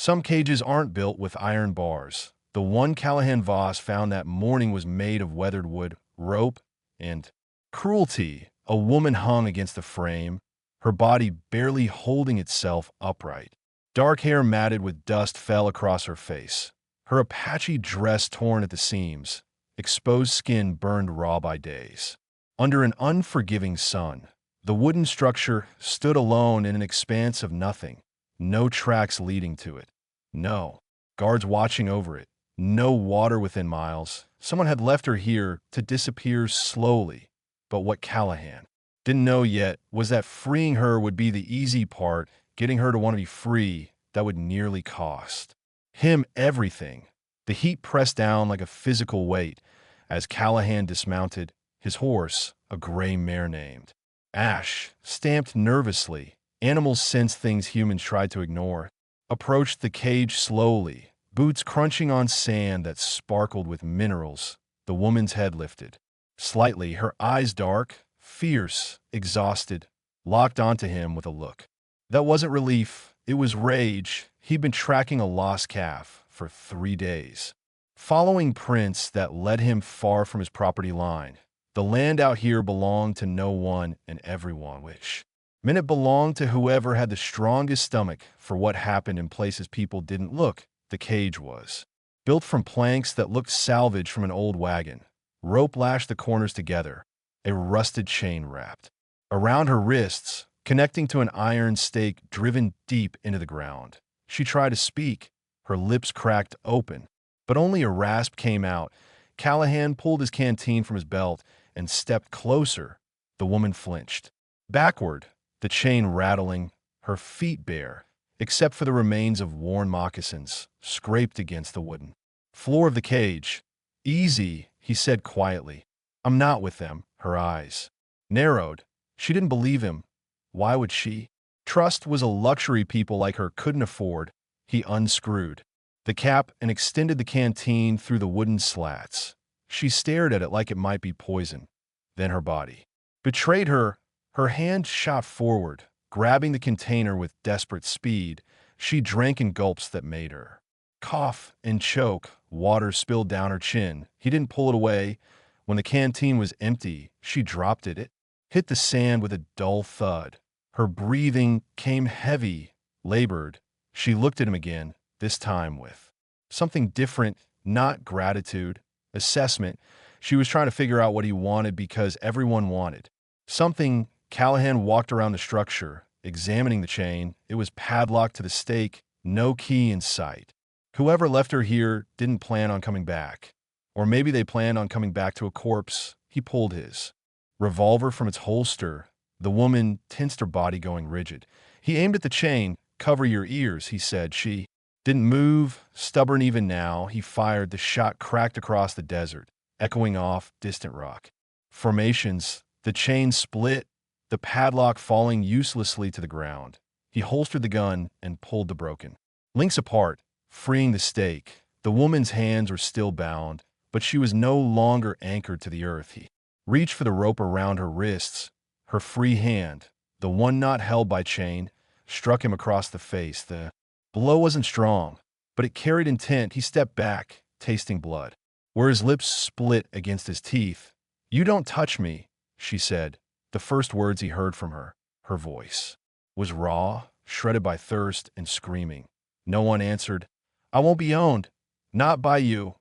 Some cages aren't built with iron bars. The one Callahan Voss found that morning was made of weathered wood, rope, and cruelty. A woman hung against the frame, her body barely holding itself upright. Dark hair matted with dust fell across her face. Her Apache dress torn at the seams, exposed skin burned raw by days. Under an unforgiving sun, the wooden structure stood alone in an expanse of nothing, no tracks leading to it. No guards watching over it, no water within miles. Someone had left her here to disappear slowly. But what Callahan didn't know yet was that freeing her would be the easy part, getting her to want to be free, that would nearly cost him everything. The heat pressed down like a physical weight as Callahan dismounted. His horse, a gray mare named Ash, stamped nervously. Animals sensed things humans tried to ignore. Approached the cage slowly, boots crunching on sand that sparkled with minerals. The woman's head lifted slightly, her eyes dark, fierce, exhausted, locked onto him with a look. That wasn't relief, it was rage. He'd been tracking a lost calf for 3 days, following prints that led him far from his property line. The land out here belonged to no one and everyone, which meant it belonged to whoever had the strongest stomach for what happened in places people didn't look. The cage was built from planks that looked salvaged from an old wagon. Rope lashed the corners together, a rusted chain wrapped around her wrists, connecting to an iron stake driven deep into the ground. She tried to speak, her lips cracked open, but only a rasp came out. Callahan pulled his canteen from his belt and stepped closer. The woman flinched backward, the chain rattling, her feet bare, except for the remains of worn moccasins, scraped against the wooden floor of the cage. "Easy," he said quietly. "I'm not with them." Her eyes narrowed. She didn't believe him. Why would she? Trust was a luxury people like her couldn't afford. He unscrewed the cap and extended the canteen through the wooden slats. She stared at it like it might be poison. Then her body betrayed her. Her hand shot forward, grabbing the container with desperate speed. She drank in gulps that made her cough and choke. Water spilled down her chin. He didn't pull it away. When the canteen was empty, she dropped it. It hit the sand with a dull thud. Her breathing came heavy, labored. She looked at him again, this time with something different, not gratitude, assessment. She was trying to figure out what he wanted because everyone wanted something. Callahan walked around the structure, examining the chain. It was padlocked to the stake, no key in sight. Whoever left her here didn't plan on coming back. Or maybe they planned on coming back to a corpse. He pulled his revolver from its holster. The woman tensed her body, going rigid. He aimed at the chain. "Cover your ears," he said. She didn't move, stubborn even now. He fired. The shot cracked across the desert, echoing off distant rock formations. The chain split, the padlock falling uselessly to the ground. He holstered the gun and pulled the broken links apart, freeing the stake. The woman's hands were still bound, but she was no longer anchored to the earth. He reached for the rope around her wrists. Her free hand, the one not held by chain, struck him across the face. The blow wasn't strong, but it carried intent. He stepped back, tasting blood, where his lips split against his teeth. "You don't touch me," she said. The first words he heard from her. Her voice was raw, shredded by thirst and screaming. No one answered. "I won't be owned. Not by you.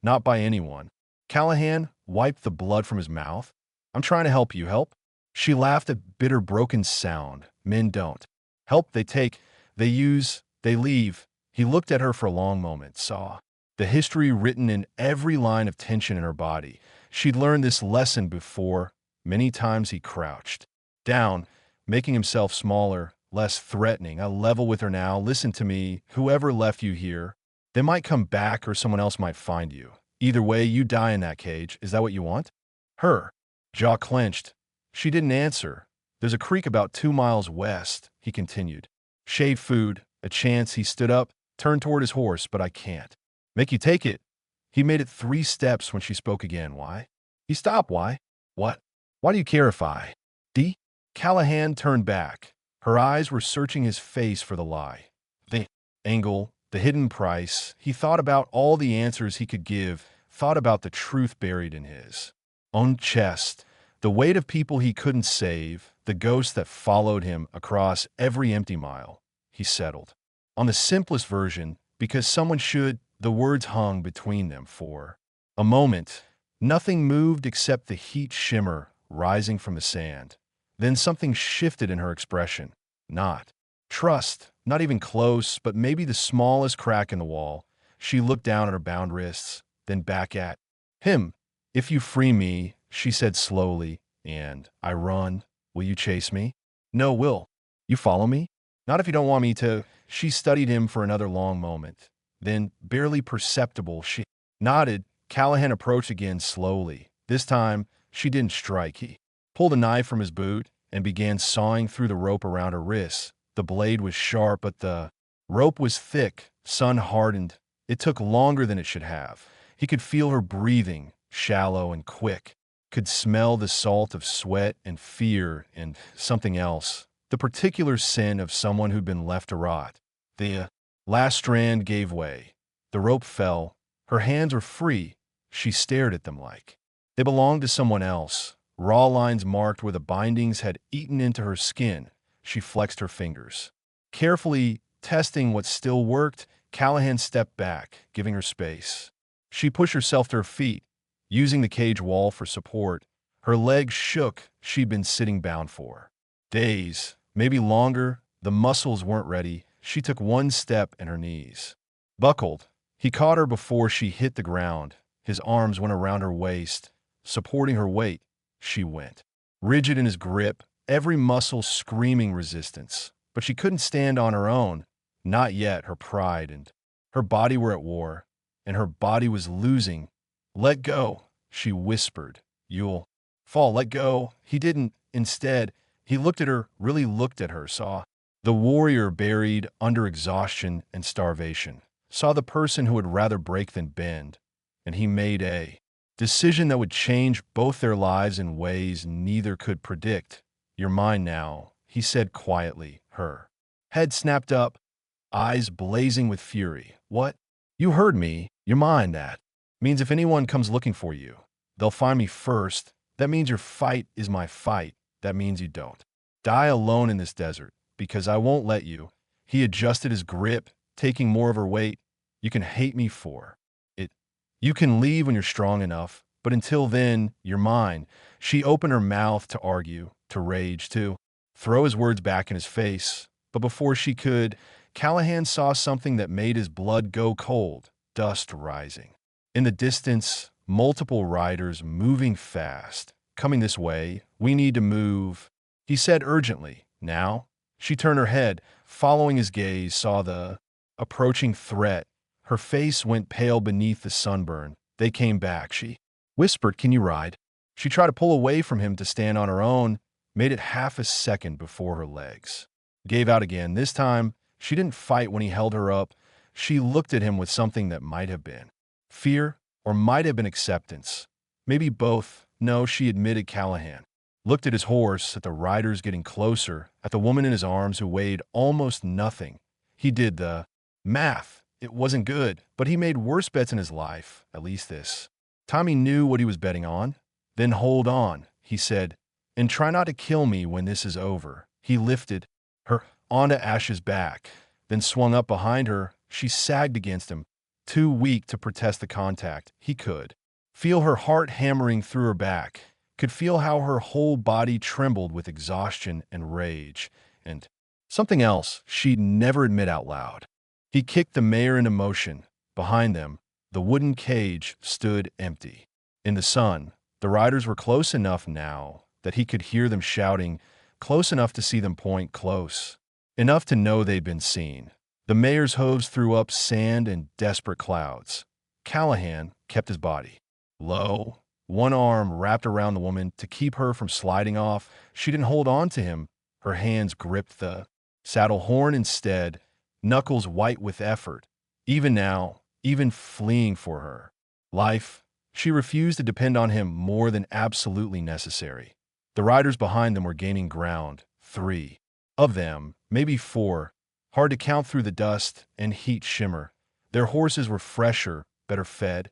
Not by anyone." Callahan wiped the blood from his mouth. "I'm trying to help you. Help?" She laughed, a bitter, broken sound. "Men don't help. They take. They use. They leave." He looked at her for a long moment, saw the history written in every line of tension in her body. She'd learned this lesson before. Many times he crouched down, making himself smaller, less threatening. "I'll level with her now. Listen to me. Whoever left you here, they might come back or someone else might find you. Either way, you die in that cage. Is that what you want?" Her jaw clenched. She didn't answer. "There's a creek about 2 miles west," he continued. "Shade food, a chance." He stood up, turned toward his horse. "But I can't make you take it." He made it 3 steps when she spoke again. "Why?" He stopped. "Why?" "What? Why do you care if I D?" Callahan turned back. Her eyes were searching his face for the lie. The angle, the hidden price. He thought about all the answers he could give, thought about the truth buried in his own chest, the weight of people he couldn't save, the ghosts that followed him across every empty mile. He settled on the simplest version because someone should. The words hung between them for a moment. Nothing moved except the heat shimmer rising from the sand. Then something shifted in her expression. Not trust, not even close, but maybe the smallest crack in the wall. She looked down at her bound wrists, then back at him. If you free me, she said slowly, and I run, will you chase me? No, will you follow me? Not if you don't want me to. She studied him for another long moment. Then, barely perceptible, she nodded. Callahan approached again slowly. This time, she didn't strike. He pulled a knife from his boot and began sawing through the rope around her wrists. The blade was sharp, but the rope was thick, sun-hardened. It took longer than it should have. He could feel her breathing, shallow and quick, could smell the salt of sweat and fear and something else, the particular sin of someone who'd been left to rot. The last strand gave way. The rope fell. Her hands were free. She stared at them like they belonged to someone else. Raw lines marked where the bindings had eaten into her skin. She flexed her fingers. Carefully testing what still worked, Callahan stepped back, giving her space. She pushed herself to her feet, using the cage wall for support. Her legs shook. She'd been sitting bound for days, maybe longer. The muscles weren't ready. She took one step and her knees buckled. He caught her before she hit the ground. His arms went around her waist, supporting her weight. She went rigid in his grip, every muscle screaming resistance. But she couldn't stand on her own. Not yet. Her pride and her body were at war, and her body was losing. Let go, she whispered. You'll fall. Let go. He didn't. Instead, he looked at her, really looked at her, saw the warrior buried under exhaustion and starvation, saw the person who would rather break than bend, and he made a decision that would change both their lives in ways neither could predict. You're mine now, he said quietly. Her head snapped up, eyes blazing with fury. What? You heard me. You're mine. That means if anyone comes looking for you, they'll find me first. That means your fight is my fight. That means you don't die alone in this desert, because I won't let you. He adjusted his grip, taking more of her weight. You can hate me for it. You can leave when you're strong enough, but until then, you're mine. She opened her mouth to argue, to rage, to throw his words back in his face. But before she could, Callahan saw something that made his blood go cold. Dust rising. In the distance, multiple riders moving fast. Coming this way. We need to move, he said urgently. Now? She turned her head, following his gaze, saw the approaching threat. Her face went pale beneath the sunburn. They came back. She whispered, can you ride? She tried to pull away from him to stand on her own, made it half a second before her legs gave out again. This time, she didn't fight when he held her up. She looked at him with something that might have been fear or might have been acceptance. Maybe both. No, she admitted. Callahan looked at his horse, at the riders getting closer, at the woman in his arms who weighed almost nothing. He did the math. It wasn't good, but he made worse bets in his life, at least this time he knew what he was betting on. Then hold on, he said, and try not to kill me when this is over. He lifted her onto Ash's back, then swung up behind her. She sagged against him, too weak to protest the contact. He could feel her heart hammering through her back, could feel how her whole body trembled with exhaustion and rage, and something else she'd never admit out loud. He kicked the mare into motion. Behind them, the wooden cage stood empty. In the sun, the riders were close enough now that he could hear them shouting, close enough to see them point, close enough to know they'd been seen. The mare's hooves threw up sand in desperate clouds. Callahan kept his body low, one arm wrapped around the woman to keep her from sliding off. She didn't hold on to him. Her hands gripped the saddle horn instead, knuckles white with effort. Even now, even fleeing for her life, she refused to depend on him more than absolutely necessary. The riders behind them were gaining ground. 3 of them, maybe 4, hard to count through the dust and heat shimmer. Their horses were fresher, better fed.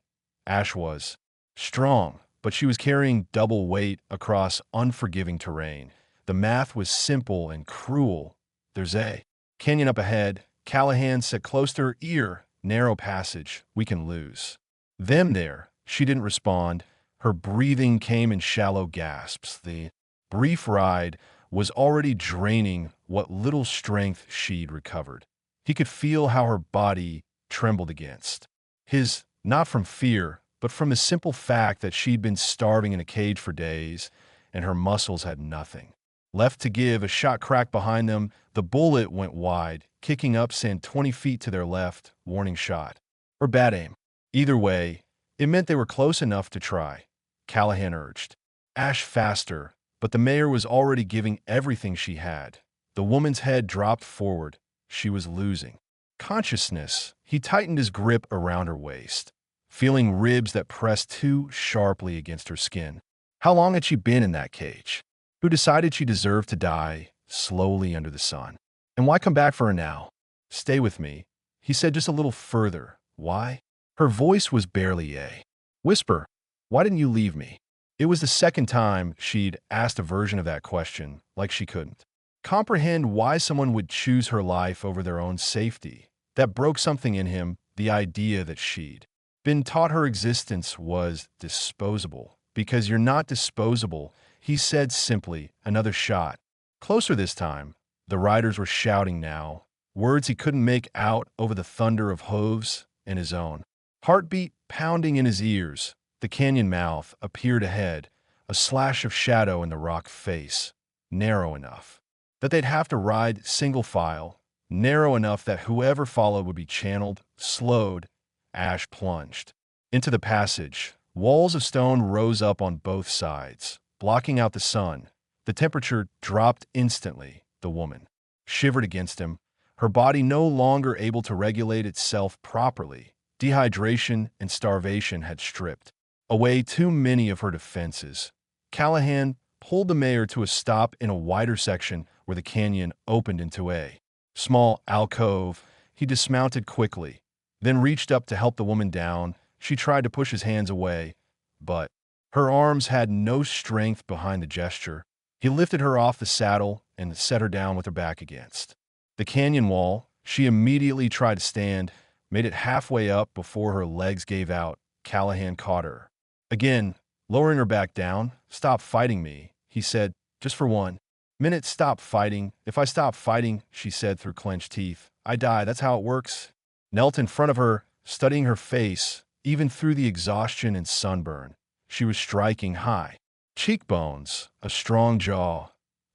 Ash was strong, but she was carrying double weight across unforgiving terrain. The math was simple and cruel. There's a canyon up ahead. Callahan said close to her ear. Narrow passage. We can lose. Them there. She didn't respond. Her breathing came in shallow gasps. The brief ride was already draining what little strength she'd recovered. He could feel how her body trembled against his, not from fear, but from the simple fact that she'd been starving in a cage for days, and her muscles had nothing left to give. A shot cracked behind them. The bullet went wide, kicking up sand 20 feet to their left. Warning shot. Or bad aim. Either way, it meant they were close enough to try. Callahan urged. Ash faster, but the mayor was already giving everything she had. The woman's head dropped forward. She was losing consciousness. He tightened his grip around her waist, feeling ribs that pressed too sharply against her skin. How long had she been in that cage? Who decided she deserved to die slowly under the sun? And why come back for her now? Stay with me, he said just a little further. Why? Her voice was barely a whisper. Why didn't you leave me? It was the second time she'd asked a version of that question, like she couldn't comprehend why someone would choose her life over their own safety. That broke something in him, the idea that she'd been taught her existence was disposable. Because you're not disposable, he said simply. Another shot. Closer this time. The riders were shouting now, words he couldn't make out over the thunder of hooves and his own heartbeat pounding in his ears. The canyon mouth appeared ahead, a slash of shadow in the rock face, narrow enough that they'd have to ride single file, narrow enough that whoever followed would be channeled, slowed. Ash plunged into the passage. Walls of stone rose up on both sides, blocking out the sun. The temperature dropped instantly. The woman shivered against him, her body no longer able to regulate itself properly. Dehydration and starvation had stripped away too many of her defenses. Callahan pulled the mayor to a stop in a wider section where the canyon opened into a small alcove. He dismounted quickly, then reached up to help the woman down. She tried to push his hands away, but her arms had no strength behind the gesture. He lifted her off the saddle and set her down with her back against the canyon wall. She immediately tried to stand, made it halfway up before her legs gave out. Callahan caught her again, lowering her back down. Stop fighting me, he said, just for 1 minute. Stop fighting. If I stop fighting, she said through clenched teeth, I die. That's how it works. Knelt in front of her, studying her face, even through the exhaustion and sunburn. She was striking high cheekbones, a strong jaw,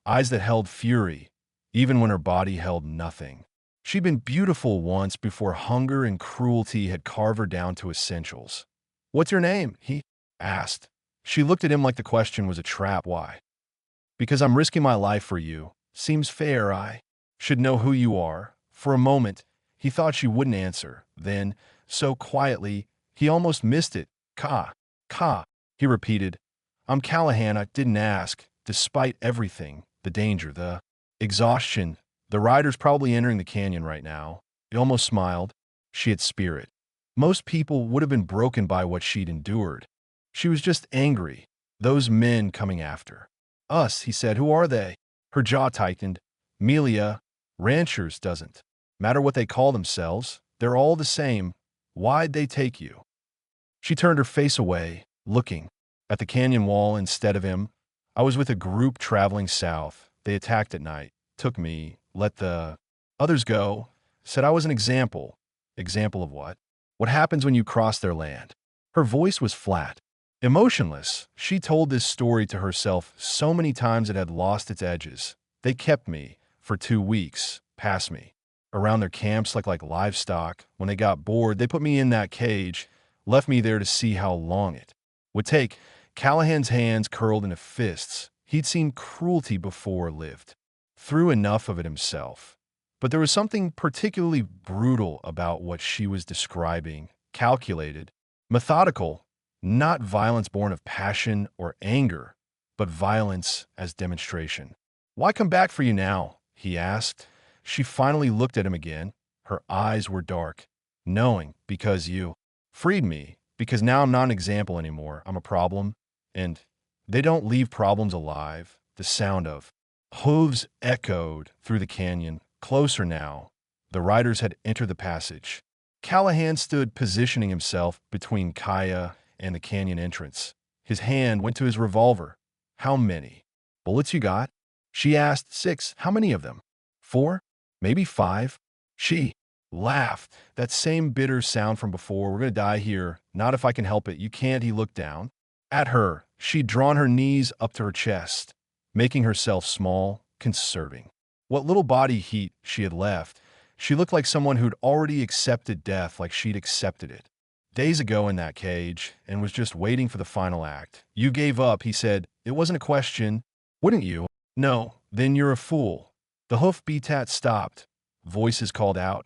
eyes that held fury, even when her body held nothing. She'd been beautiful once before hunger and cruelty had carved her down to essentials. What's your name? He asked. She looked at him like the question was a trap. Why? Because I'm risking my life for you. Seems fair. I should know who you are. For a moment, he thought she wouldn't answer. Then, so quietly, he almost missed it. Ka, he repeated. I'm Callahan. I didn't ask. Despite everything, the danger, the exhaustion, the rider's probably entering the canyon right now. He almost smiled. She had spirit. Most people would have been broken by what she'd endured. She was just angry. Those men coming after us, he said. Who are they? Her jaw tightened. Melia, ranchers, doesn't matter what they call themselves. They're all the same. Why'd they take you? She turned her face away, looking at the canyon wall instead of him. I was with a group traveling south. They attacked at night, took me, let the others go, said I was an example. Example of what? What happens when you cross their land? Her voice was flat, emotionless. She told this story to herself so many times it had lost its edges. They kept me for 2 weeks, passed me around their camps like livestock. When they got bored, they put me in that cage, left me there to see how long it would take. Callahan's hands curled into fists. He'd seen cruelty before, lived through enough of it himself. But there was something particularly brutal about what she was describing. Calculated, methodical, not violence born of passion or anger, but violence as demonstration. Why come back for you now? He asked. She finally looked at him again. Her eyes were dark. Knowing, because you freed me, because now I'm not an example anymore. I'm a problem. And they don't leave problems alive. The sound of hooves echoed through the canyon. Closer now. The riders had entered the passage. Callahan stood positioning himself between Kaya and the canyon entrance. His hand went to his revolver. How many bullets you got? She asked. 6. How many of them? 4? Maybe 5? She laughed. That same bitter sound from before. We're going to die here. Not if I can help it. You can't. He looked down at her. She'd drawn her knees up to her chest, making herself small, conserving what little body heat she had left. She looked like someone who'd already accepted death like she'd accepted it days ago in that cage and was just waiting for the final act. You gave up, he said. It wasn't a question. Wouldn't you? No. Then you're a fool. The hoof beatat stopped. Voices called out,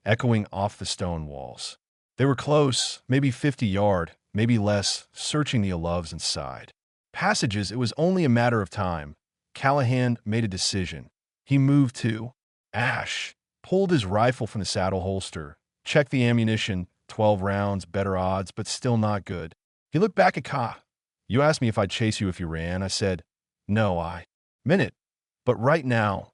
echoing off the stone walls. They were close, maybe 50 yards, maybe less, searching the loves inside. Passages, it was only a matter of time. Callahan made a decision. He moved to Ash, pulled his rifle from the saddle holster, checked the ammunition, 12 rounds, better odds, but still not good. He looked back at Ka. You asked me if I'd chase you if you ran. I said, no, I meant it. But right now,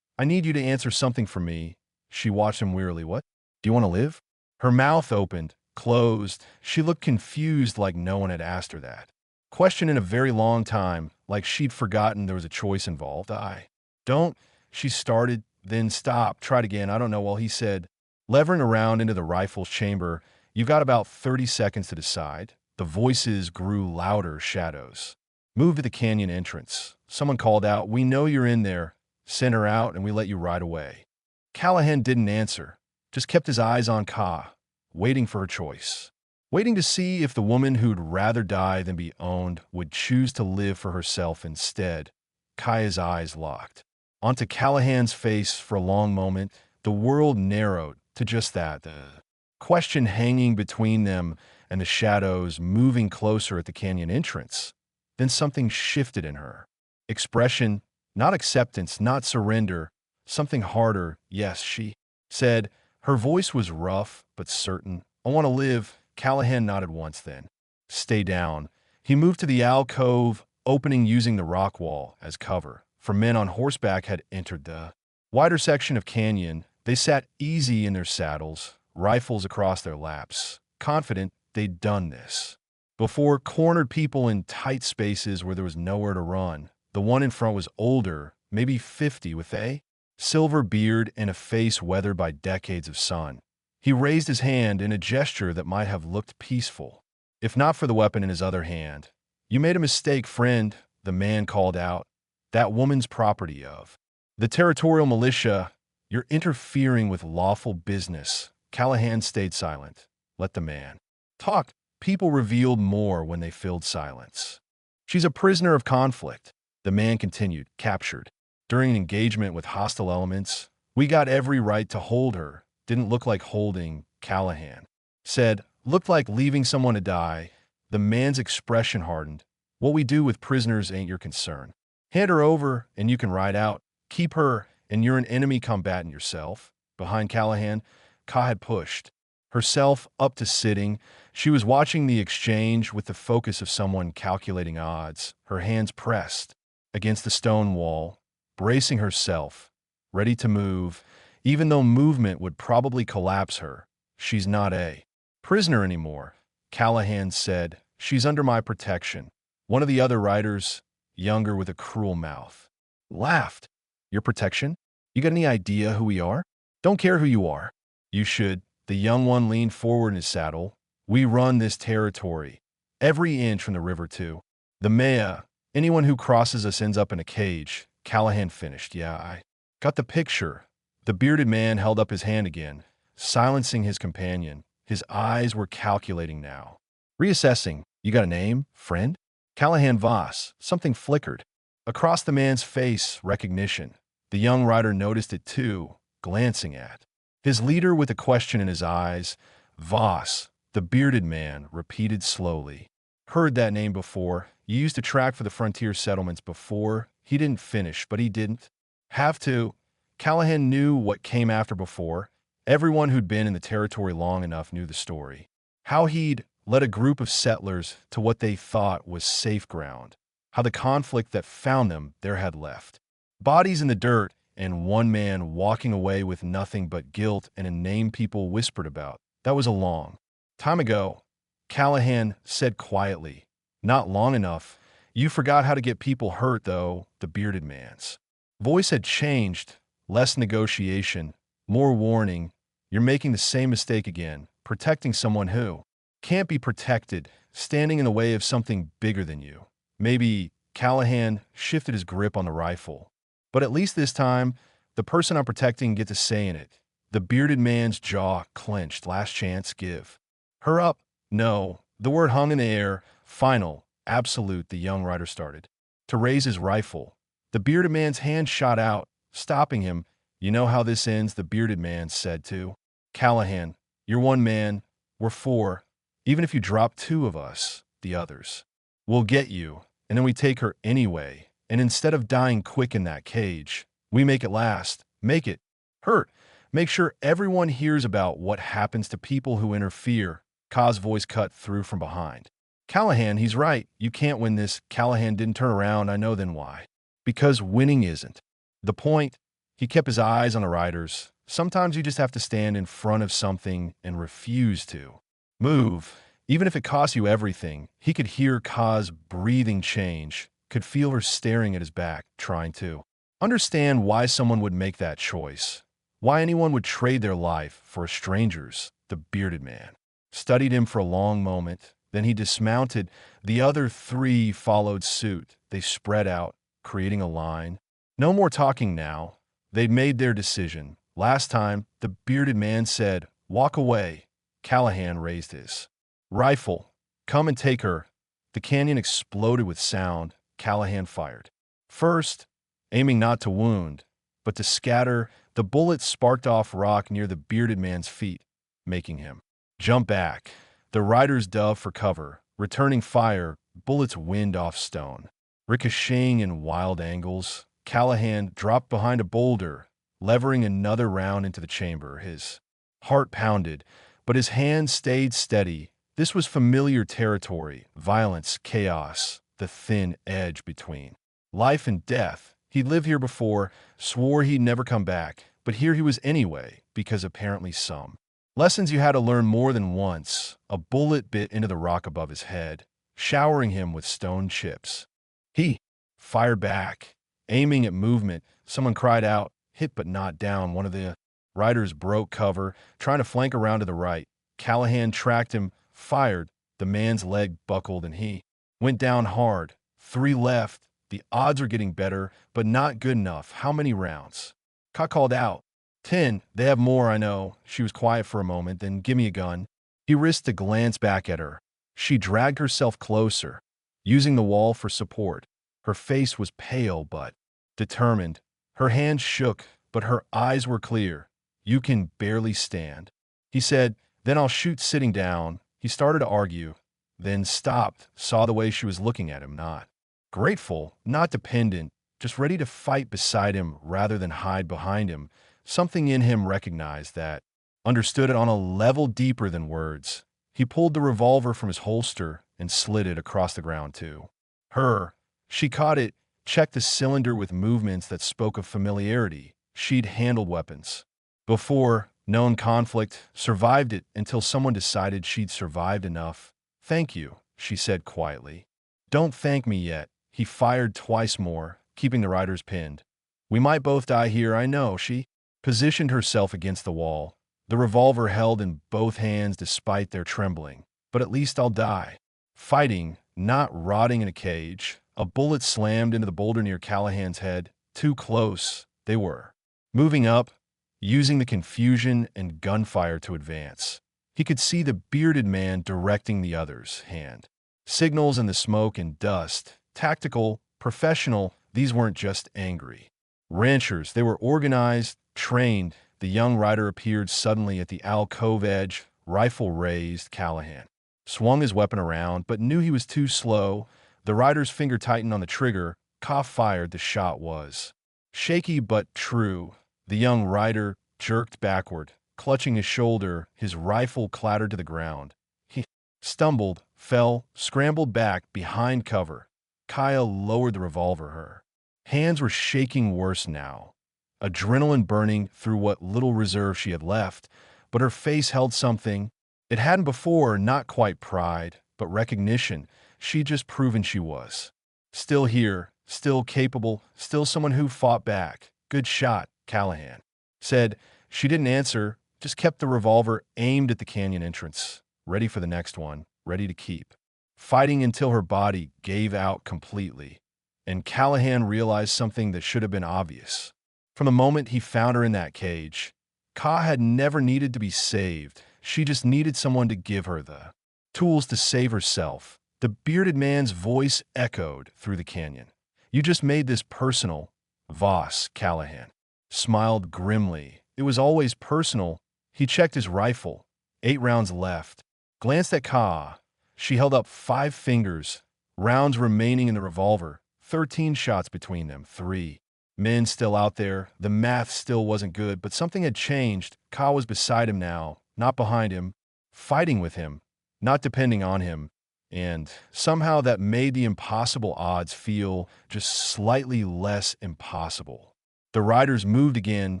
I need you to answer something for me. She watched him wearily. What? Do you want to live? Her mouth opened, closed. She looked confused like no one had asked her that question in a very long time, like she'd forgotten there was a choice involved. I don't, she started, then stopped, tried again. I don't know. Well, he said, levering around into the rifle's chamber, you've got about 30 seconds to decide. The voices grew louder, shadows. Move to the canyon entrance. Someone called out, we know you're in there. Send her out and we let you ride away. Callahan didn't answer, just kept his eyes on Ka, waiting for her choice. Waiting to see if the woman who'd rather die than be owned would choose to live for herself instead. Kaya's eyes locked onto Callahan's face for a long moment. The world narrowed to just that, the question hanging between them and the shadows moving closer at the canyon entrance. Then something shifted in her. Expression, not acceptance, not surrender, something harder. Yes, she said. Her voice was rough but certain. I want to live. Callahan nodded once then. Stay down. He moved to the alcove, opening using the rock wall as cover. For men on horseback had entered the wider section of canyon. They sat easy in their saddles, rifles across their laps, confident they'd done this before. Cornered people in tight spaces where there was nowhere to run. The one in front was older, maybe 50, with a silver beard and a face weathered by decades of sun. He raised his hand in a gesture that might have looked peaceful, if not for the weapon in his other hand. You made a mistake, friend, the man called out. That woman's property of the territorial militia. You're interfering with lawful business. Callahan stayed silent. Let the man talk. People revealed more when they filled silence. She's a prisoner of conflict, the man continued, captured during an engagement with hostile elements. We got every right to hold her. Didn't look like holding, Callahan said. Looked like leaving someone to die. The man's expression hardened. What we do with prisoners ain't your concern. Hand her over and you can ride out. Keep her and you're an enemy combatant yourself. Behind Callahan, Ka had pushed herself up to sitting. She was watching the exchange with the focus of someone calculating odds. Her hands pressed against the stone wall, bracing herself, ready to move, even though movement would probably collapse her. She's not a prisoner anymore, Callahan said. She's under my protection. One of the other riders, younger with a cruel mouth, laughed. Your protection? You got any idea who we are? Don't care who you are. You should. The young one leaned forward in his saddle. We run this territory. Every inch from the river to the Maya. Anyone who crosses us ends up in a cage. Callahan finished. Yeah, I got the picture. The bearded man held up his hand again, silencing his companion. His eyes were calculating now. Reassessing. You got a name, friend? Callahan Voss. Something flickered across the man's face. Recognition. The young rider noticed it too, glancing at his leader with a question in his eyes. Voss, the bearded man, repeated slowly. Heard that name before. You used to track for the frontier settlements before. He didn't finish, but he didn't have to. Callahan knew what came after before. Everyone who'd been in the territory long enough knew the story. How he'd led a group of settlers to what they thought was safe ground. How the conflict that found them there had left. Bodies in the dirt, and one man walking away with nothing but guilt and a name people whispered about. That was a long time ago, Callahan said quietly. Not long enough. You forgot how to get people hurt, though, the bearded man's voice had changed. Less negotiation, more warning. You're making the same mistake again, protecting someone who can't be protected, standing in the way of something bigger than you. Maybe Callahan shifted his grip on the rifle. But at least this time, the person I'm protecting gets a say in it. The bearded man's jaw clenched. Last chance, give. Her up. No. The word hung in the air. Final. Absolute, the young rider started to raise his rifle. The bearded man's hand shot out, stopping him. You know how this ends, the bearded man said to Callahan. You're one man. We're four. Even if you drop two of us, the others will get you. And then we take her anyway. And instead of dying quick in that cage, we make it last. Make it hurt. Make sure everyone hears about what happens to people who interfere. Ka's voice cut through from behind. Callahan, he's right. You can't win this. Callahan didn't turn around. I know then why. Because winning isn't the point. He kept his eyes on the riders. Sometimes you just have to stand in front of something and refuse to move. Even if it costs you everything. He could hear Ka's breathing change, could feel her staring at his back, trying to understand why someone would make that choice. Why anyone would trade their life for a stranger's. The bearded man studied him for a long moment. Then he dismounted. The other three followed suit. They spread out, creating a line. No more talking now. They'd made their decision. Last time, the bearded man said, walk away. Callahan raised his rifle. Come and take her. The canyon exploded with sound. Callahan fired. First, aiming not to wound, but to scatter. The bullet sparked off rock near the bearded man's feet, making him jump back. The riders dove for cover, returning fire. Bullets wind off stone, ricocheting in wild angles. Callahan dropped behind a boulder, levering another round into the chamber. His heart pounded, but his hand stayed steady. This was familiar territory, violence, chaos, the thin edge between life and death. He'd lived here before, swore he'd never come back, but here he was anyway, because apparently some lessons you had to learn more than once. A bullet bit into the rock above his head, showering him with stone chips. He fired back, aiming at movement. Someone cried out, hit but not down. One of the riders broke cover, trying to flank around to the right. Callahan tracked him, fired. The man's leg buckled and he went down hard. 3 left. The odds are getting better, but not good enough. How many rounds? Ka called out. 10. They have more, I know. She was quiet for a moment, then give me a gun. He risked a glance back at her. She dragged herself closer, using the wall for support. Her face was pale but determined. Her hands shook, but her eyes were clear. You can barely stand. He said, then I'll shoot sitting down. He started to argue, then stopped, saw the way she was looking at him, not grateful, not dependent, just ready to fight beside him rather than hide behind him. Something in him recognized that, understood it on a level deeper than words. He pulled the revolver from his holster and slid it across the ground to her. She caught it, checked the cylinder with movements that spoke of familiarity. She'd handled weapons before, known conflict, survived it until someone decided she'd survived enough. Thank you, she said quietly. Don't thank me yet. He fired twice more, keeping the riders pinned. We might both die here, I know. She positioned herself against the wall, the revolver held in both hands despite their trembling. But at least I'll die fighting, not rotting in a cage. A bullet slammed into the boulder near Callahan's head. Too close, they were. Moving up, using the confusion and gunfire to advance. He could see the bearded man directing the other's hand. Signals in the smoke and dust. Tactical, professional, these weren't just angry ranchers. They were organized, trained. The young rider appeared suddenly at the alcove edge, rifle raised. Callahan swung his weapon around, but knew he was too slow. The rider's finger tightened on the trigger. Ka fired. The shot was shaky but true. The young rider jerked backward, clutching his shoulder, his rifle clattered to the ground. He stumbled, fell, scrambled back behind cover. Kaya lowered the revolver. Her hands were shaking worse now, adrenaline burning through what little reserve she had left, but her face held something it hadn't before, not quite pride, but recognition. She'd just proven she was. Still here, still capable, still someone who fought back. Good shot, Callahan said. She didn't answer, just kept the revolver aimed at the canyon entrance, ready for the next one, ready to keep fighting until her body gave out completely. And Callahan realized something that should have been obvious. From the moment he found her in that cage, Ka had never needed to be saved. She just needed someone to give her the tools to save herself. The bearded man's voice echoed through the canyon. You just made this personal. Voss, Callahan smiled grimly. It was always personal. He checked his rifle. 8 rounds left. Glanced at Ka. She held up 5 fingers. Rounds remaining in the revolver. 13 shots between them. 3 men still out there. The math still wasn't good, but something had changed. Ka was beside him now, not behind him, fighting with him, not depending on him. And somehow that made the impossible odds feel just slightly less impossible. The riders moved again,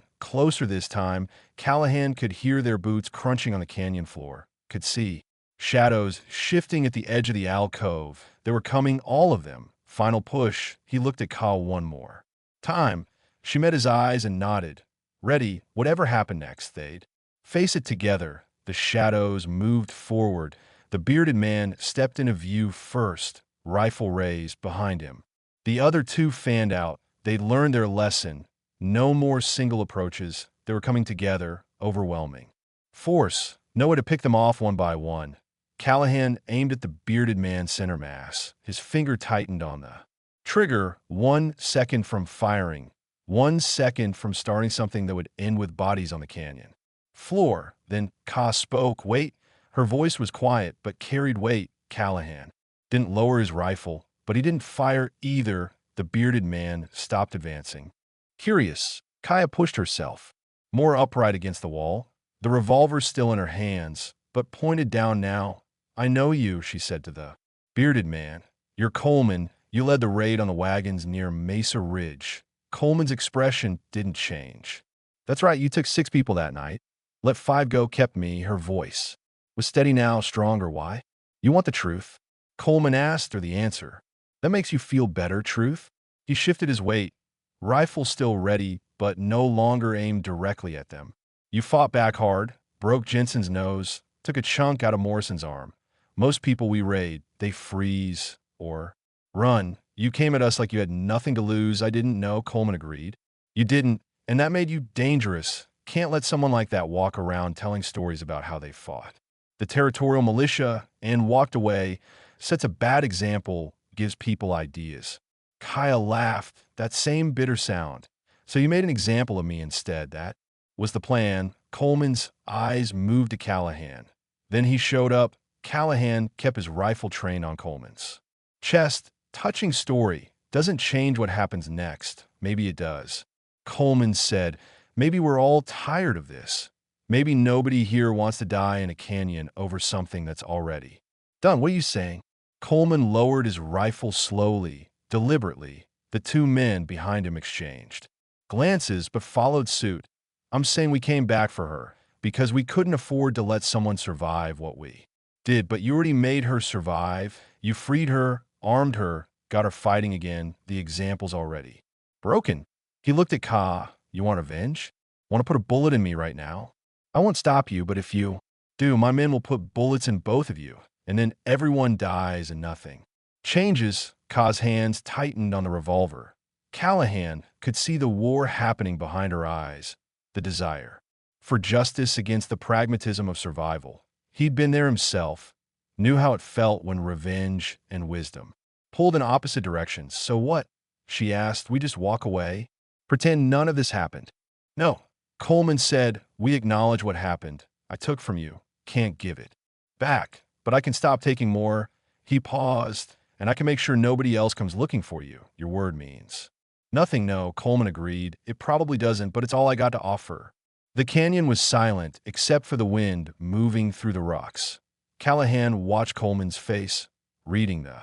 closer this time. Callahan could hear their boots crunching on the canyon floor, could see shadows shifting at the edge of the alcove. They were coming, all of them. Final push. He looked at Ka one more time. She met his eyes and nodded. Ready, whatever happened next, they'd face it together. The shadows moved forward. The bearded man stepped into view first, rifle raised behind him. The other 2 fanned out. They'd learned their lesson. No more single approaches. They were coming together, overwhelming force. Noah to pick them off one by one. Callahan aimed at the bearded man's center mass. His finger tightened on the trigger. 1 second from firing. 1 second from starting something that would end with bodies on the canyon floor. Then Ka spoke. Wait. Her voice was quiet, but carried weight. Callahan didn't lower his rifle, but he didn't fire either. The bearded man stopped advancing. Curious, Kaya pushed herself more upright against the wall, the revolver still in her hands, but pointed down now. I know you, she said to the bearded man. You're Coleman. You led the raid on the wagons near Mesa Ridge. Coleman's expression didn't change. That's right, you took 6 people that night. Let 5 go, kept me. Her voice was steady now, stronger. Why? You want the truth? Coleman asked, or the answer? That makes you feel better, truth? He shifted his weight, rifle still ready, but no longer aimed directly at them. You fought back hard, broke Jensen's nose, took a chunk out of Morrison's arm. Most people we raid, they freeze or run. You came at us like you had nothing to lose. I didn't know, Coleman agreed. You didn't, and that made you dangerous. Can't let someone like that walk around telling stories about how they fought the territorial militia and walked away. Sets a bad example, gives people ideas. Kaya laughed, that same bitter sound. So you made an example of me instead. That was the plan. Coleman's eyes moved to Callahan. Then he showed up. Callahan kept his rifle trained on Coleman's chest. Touching story. Doesn't change what happens next. Maybe it does. Coleman said, maybe we're all tired of this. Maybe nobody here wants to die in a canyon over something that's already done. What are you saying? Coleman lowered his rifle slowly, deliberately. The 2 men behind him exchanged glances but followed suit. I'm saying we came back for her because we couldn't afford to let someone survive what we did, but you already made her survive. You freed her, armed her, got her fighting again. The example's already broken. He looked at Ka. You want revenge? Want to put a bullet in me right now? I won't stop you, but if you do, my men will put bullets in both of you, and then everyone dies and nothing changes. Ka's hands tightened on the revolver. Callahan could see the war happening behind her eyes, the desire for justice against the pragmatism of survival. He'd been there himself, knew how it felt when revenge and wisdom pulled in opposite directions. So what? She asked. We just walk away? Pretend none of this happened? No. Coleman said, we acknowledge what happened. I took from you. Can't give it back, but I can stop taking more. He paused, and I can make sure nobody else comes looking for you. Your word means Nothing, no, Coleman agreed. It probably doesn't, but it's all I got to offer. The canyon was silent, except for the wind moving through the rocks. Callahan watched Coleman's face, reading the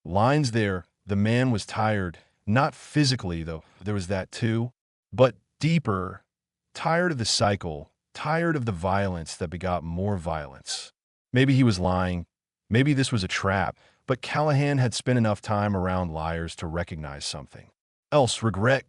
lines there. The man was tired, not physically, though there was that too, but deeper, tired of the cycle, tired of the violence that begot more violence. Maybe he was lying. Maybe this was a trap, but Callahan had spent enough time around liars to recognize something. Else regret,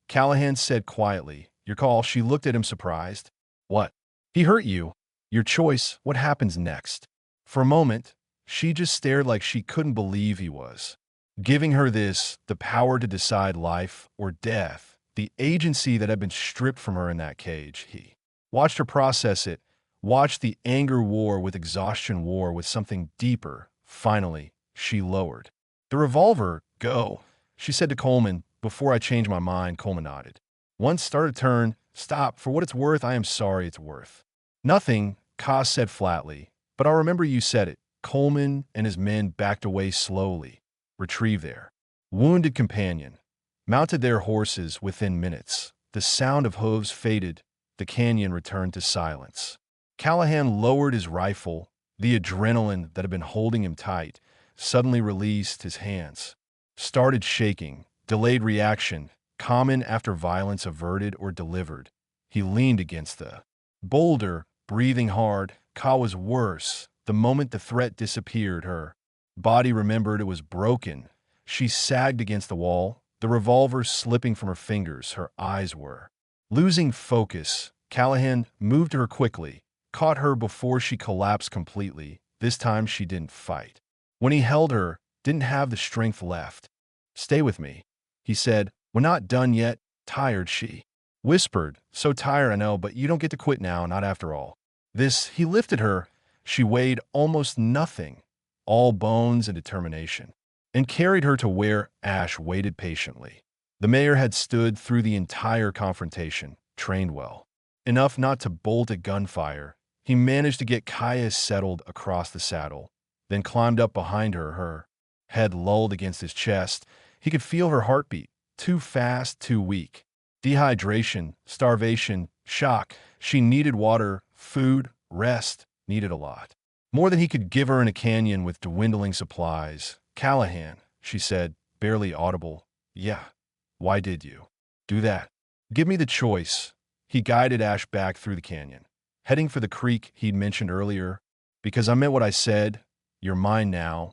Callahan said quietly. Your call. She looked at him surprised. What? He hurt you. Your choice. What happens next? For a moment, she just stared like she couldn't believe he was giving her this, the power to decide life or death, the agency that had been stripped from her in that cage. He watched her process it, watched the anger war with exhaustion war with something deeper. Finally, she lowered the revolver. Go, she said to Coleman. Before I change my mind, Coleman nodded. Once started to turn. Stop. For what it's worth, I am sorry it's worth nothing, Ka said flatly. But I'll remember you said it. Coleman and his men backed away slowly, retrieved their wounded companion, mounted their horses within minutes. The sound of hooves faded. The canyon returned to silence. Callahan lowered his rifle. The adrenaline that had been holding him tight suddenly released his hands, started shaking. Delayed reaction, common after violence averted or delivered. He leaned against the boulder, breathing hard. Ka was worse. The moment the threat disappeared, her body remembered it was broken. She sagged against the wall, the revolver slipping from her fingers. Her eyes were losing focus. Callahan moved to her quickly, caught her before she collapsed completely. This time she didn't fight. When he held her, didn't have the strength left. Stay with me, he said. We're not done yet. Tired, she whispered. So tired, I know, but you don't get to quit now, not after all. He lifted her. She weighed almost nothing, all bones and determination, and carried her to where Ash waited patiently. The mayor had stood through the entire confrontation, trained well, enough not to bolt at gunfire. He managed to get Kaya settled across the saddle, then climbed up behind her, her head lulled against his chest. He could feel her heartbeat, too fast, too weak. Dehydration, starvation, shock. She needed water, food, rest, needed a lot. More than he could give her in a canyon with dwindling supplies. Callahan, she said, barely audible. Yeah. Why did you do that? Give me the choice. He guided Ash back through the canyon, heading for the creek he'd mentioned earlier. Because I meant what I said. You're mine now.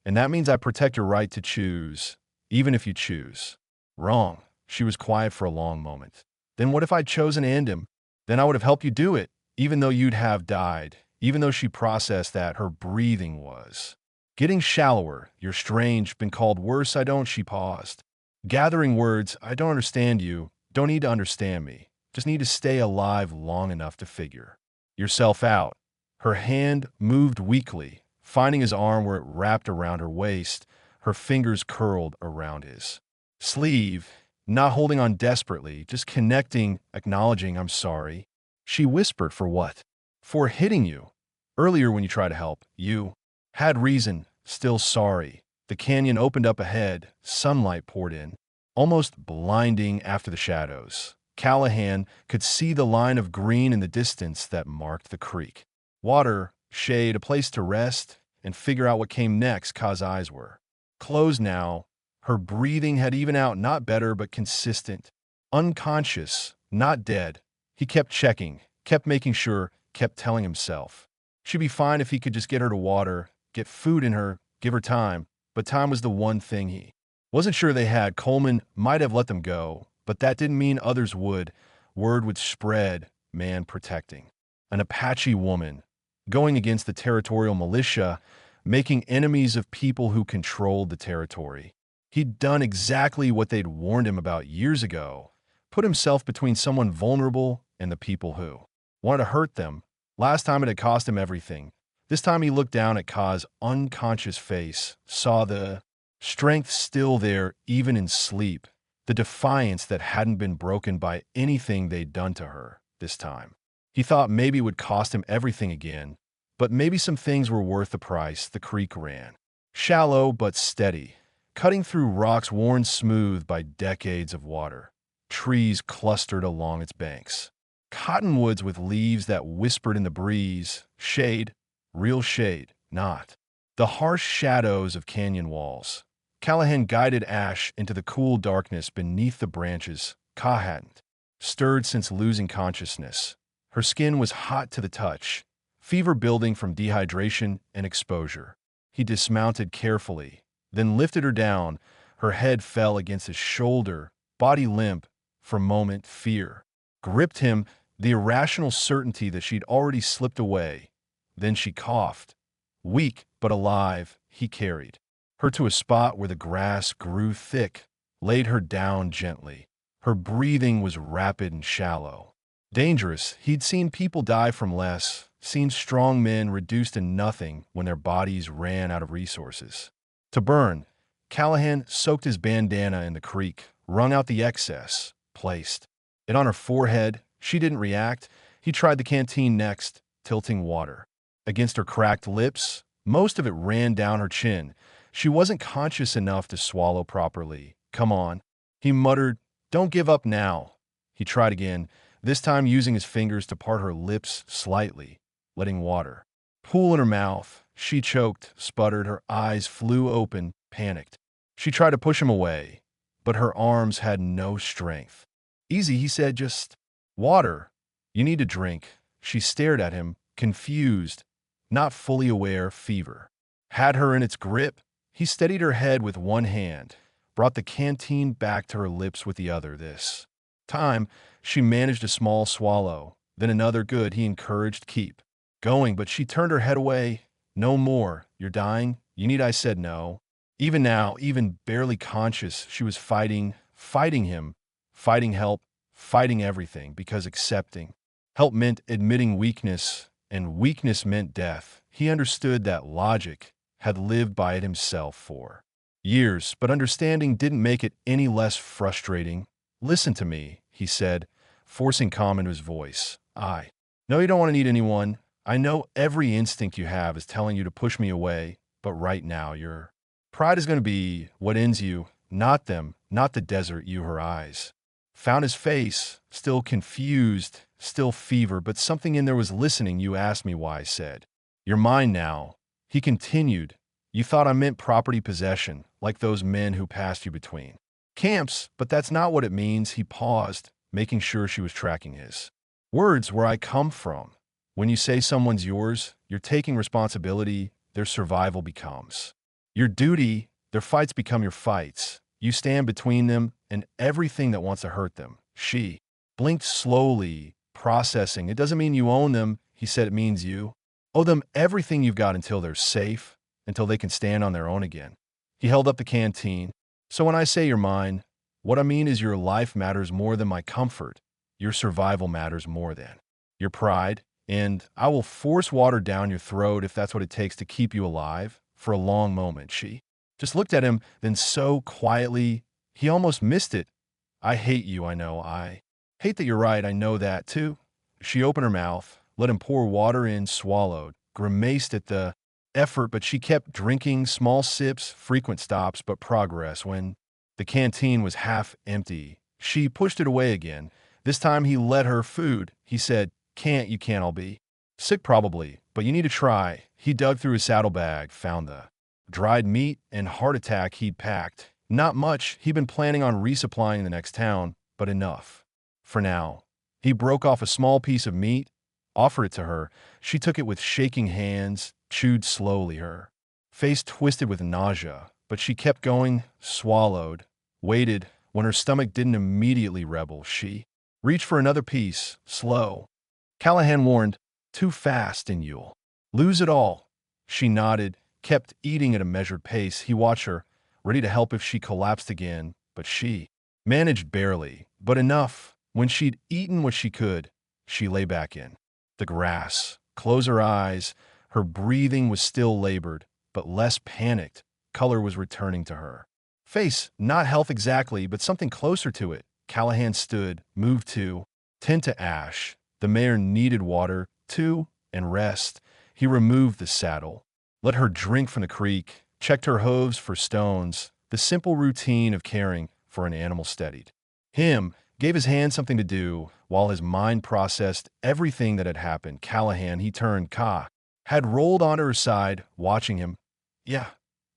And that means I protect your right to choose, even if you choose wrong. She was quiet for a long moment. Then what if I'd chosen to end him? Then I would have helped you do it, even though you'd have died. Even though she processed that, her breathing was getting shallower. You're strange, been called worse, I don't. She paused, gathering words. I don't understand you. Don't need to understand me. Just need to stay alive long enough to figure yourself out. Her hand moved weakly, finding his arm where it wrapped around her waist. Her fingers curled around his sleeve, not holding on desperately, just connecting, acknowledging, I'm sorry. She whispered, for what? For hitting you. Earlier when you tried to help, you had reason, still sorry. The canyon opened up ahead, sunlight poured in, almost blinding after the shadows. Callahan could see the line of green in the distance that marked the creek. Water, shade, a place to rest and figure out what came next. Ka's eyes were closed now. Her breathing had even out, not better, but consistent. Unconscious, not dead. He kept checking, kept making sure, kept telling himself. She'd be fine if he could just get her to water, get food in her, give her time. But time was the one thing he wasn't sure they had. Coleman might have let them go, but that didn't mean others would. Word would spread, man protecting an Apache woman, going against the territorial militia, making enemies of people who controlled the territory. He'd done exactly what they'd warned him about years ago, put himself between someone vulnerable and the people who wanted to hurt them. Last time it had cost him everything. This time he looked down at Ka's unconscious face, saw the strength still there even in sleep, the defiance that hadn't been broken by anything they'd done to her this time. He thought maybe it would cost him everything again, but maybe some things were worth the price. The creek ran shallow but steady, cutting through rocks worn smooth by decades of water. Trees clustered along its banks. Cottonwoods with leaves that whispered in the breeze. Shade, real shade, not the harsh shadows of canyon walls. Callahan guided Ash into the cool darkness beneath the branches. Ka hadn't stirred since losing consciousness. Her skin was hot to the touch, fever building from dehydration and exposure. He dismounted carefully, then lifted her down. Her head fell against his shoulder, body limp. For a moment, fear gripped him, the irrational certainty that she'd already slipped away. Then she coughed. Weak but alive, he carried her to a spot where the grass grew thick, laid her down gently. Her breathing was rapid and shallow. Dangerous. He'd seen people die from less, seen strong men reduced to nothing when their bodies ran out of resources. To burn, Callahan soaked his bandana in the creek, wrung out the excess, placed it on her forehead. She didn't react. He tried the canteen next, tilting water against her cracked lips. Most of it ran down her chin. She wasn't conscious enough to swallow properly. Come on, he muttered. Don't give up now. He tried again, this time using his fingers to part her lips slightly, letting water pool in her mouth. She choked, sputtered, her eyes flew open, panicked. She tried to push him away, but her arms had no strength. Easy, he said, just water. You need to drink. She stared at him, confused, not fully aware. Fever had her in its grip. He steadied her head with one hand, brought the canteen back to her lips with the other. This time, she managed a small swallow, then another. Good, he encouraged. Keep going, but she turned her head away. No more. You're dying. You need. I said no. Even now, even barely conscious, she was fighting him, fighting help, fighting everything, because accepting help meant admitting weakness, and weakness meant death. He understood that logic, had lived by it himself for years, but understanding didn't make it any less frustrating. Listen to me, he said, forcing calm into his voice. I know you don't want to need anyone. I know every instinct you have is telling you to push me away, but right now your pride is going to be what ends you, not them, not the desert. You, her eyes found his face, still confused, still fever, but something in there was listening. You asked me why. I said, you're mine now. He continued, you thought I meant property possession, like those men who passed you between camps, but that's not what it means. He paused, making sure she was tracking his words. Where I come from. When you say someone's yours, you're taking responsibility. Their survival becomes your duty. Their fights become your fights. You stand between them and everything that wants to hurt them. She blinked slowly, processing. It doesn't mean you own them, he said. It means you owe them everything you've got until they're safe, until they can stand on their own again. He held up the canteen. So when I say you're mine, what I mean is your life matters more than my comfort. Your survival matters more than your pride. And I will force water down your throat if that's what it takes to keep you alive. For a long moment, she just looked at him, then so quietly, he almost missed it. I hate you, I know. I hate that you're right, I know that too. She opened her mouth, let him pour water in, swallowed, grimaced at the effort, but she kept drinking, small sips, frequent stops, but progress. When the canteen was half empty, she pushed it away again. This time he let her food. He said, you can't. I'll be sick probably, but you need to try. He dug through his saddlebag, found the dried meat and heart attack he'd packed. Not much. He'd been planning on resupplying the next town, but enough for now. He broke off a small piece of meat, offered it to her. She took it with shaking hands, chewed slowly, her face twisted with nausea, but she kept going, swallowed, waited. When her stomach didn't immediately rebel, she reached for another piece, slow. Callahan warned, too fast and you'll lose it all. She nodded, kept eating at a measured pace. He watched her, ready to help if she collapsed again, but she managed barely, but enough. When she'd eaten what she could, she lay back in the grass, closed her eyes. Her breathing was still labored, but less panicked. Color was returning to her face, not health exactly, but something closer to it. Callahan stood, moved to tend to Ash. The mare needed water, too, and rest. He removed the saddle, let her drink from the creek, checked her hooves for stones, The simple routine of caring for an animal steadied him, gave his hand something to do, while his mind processed everything that had happened. Callahan, he turned. Ka had rolled onto her side, watching him. Yeah.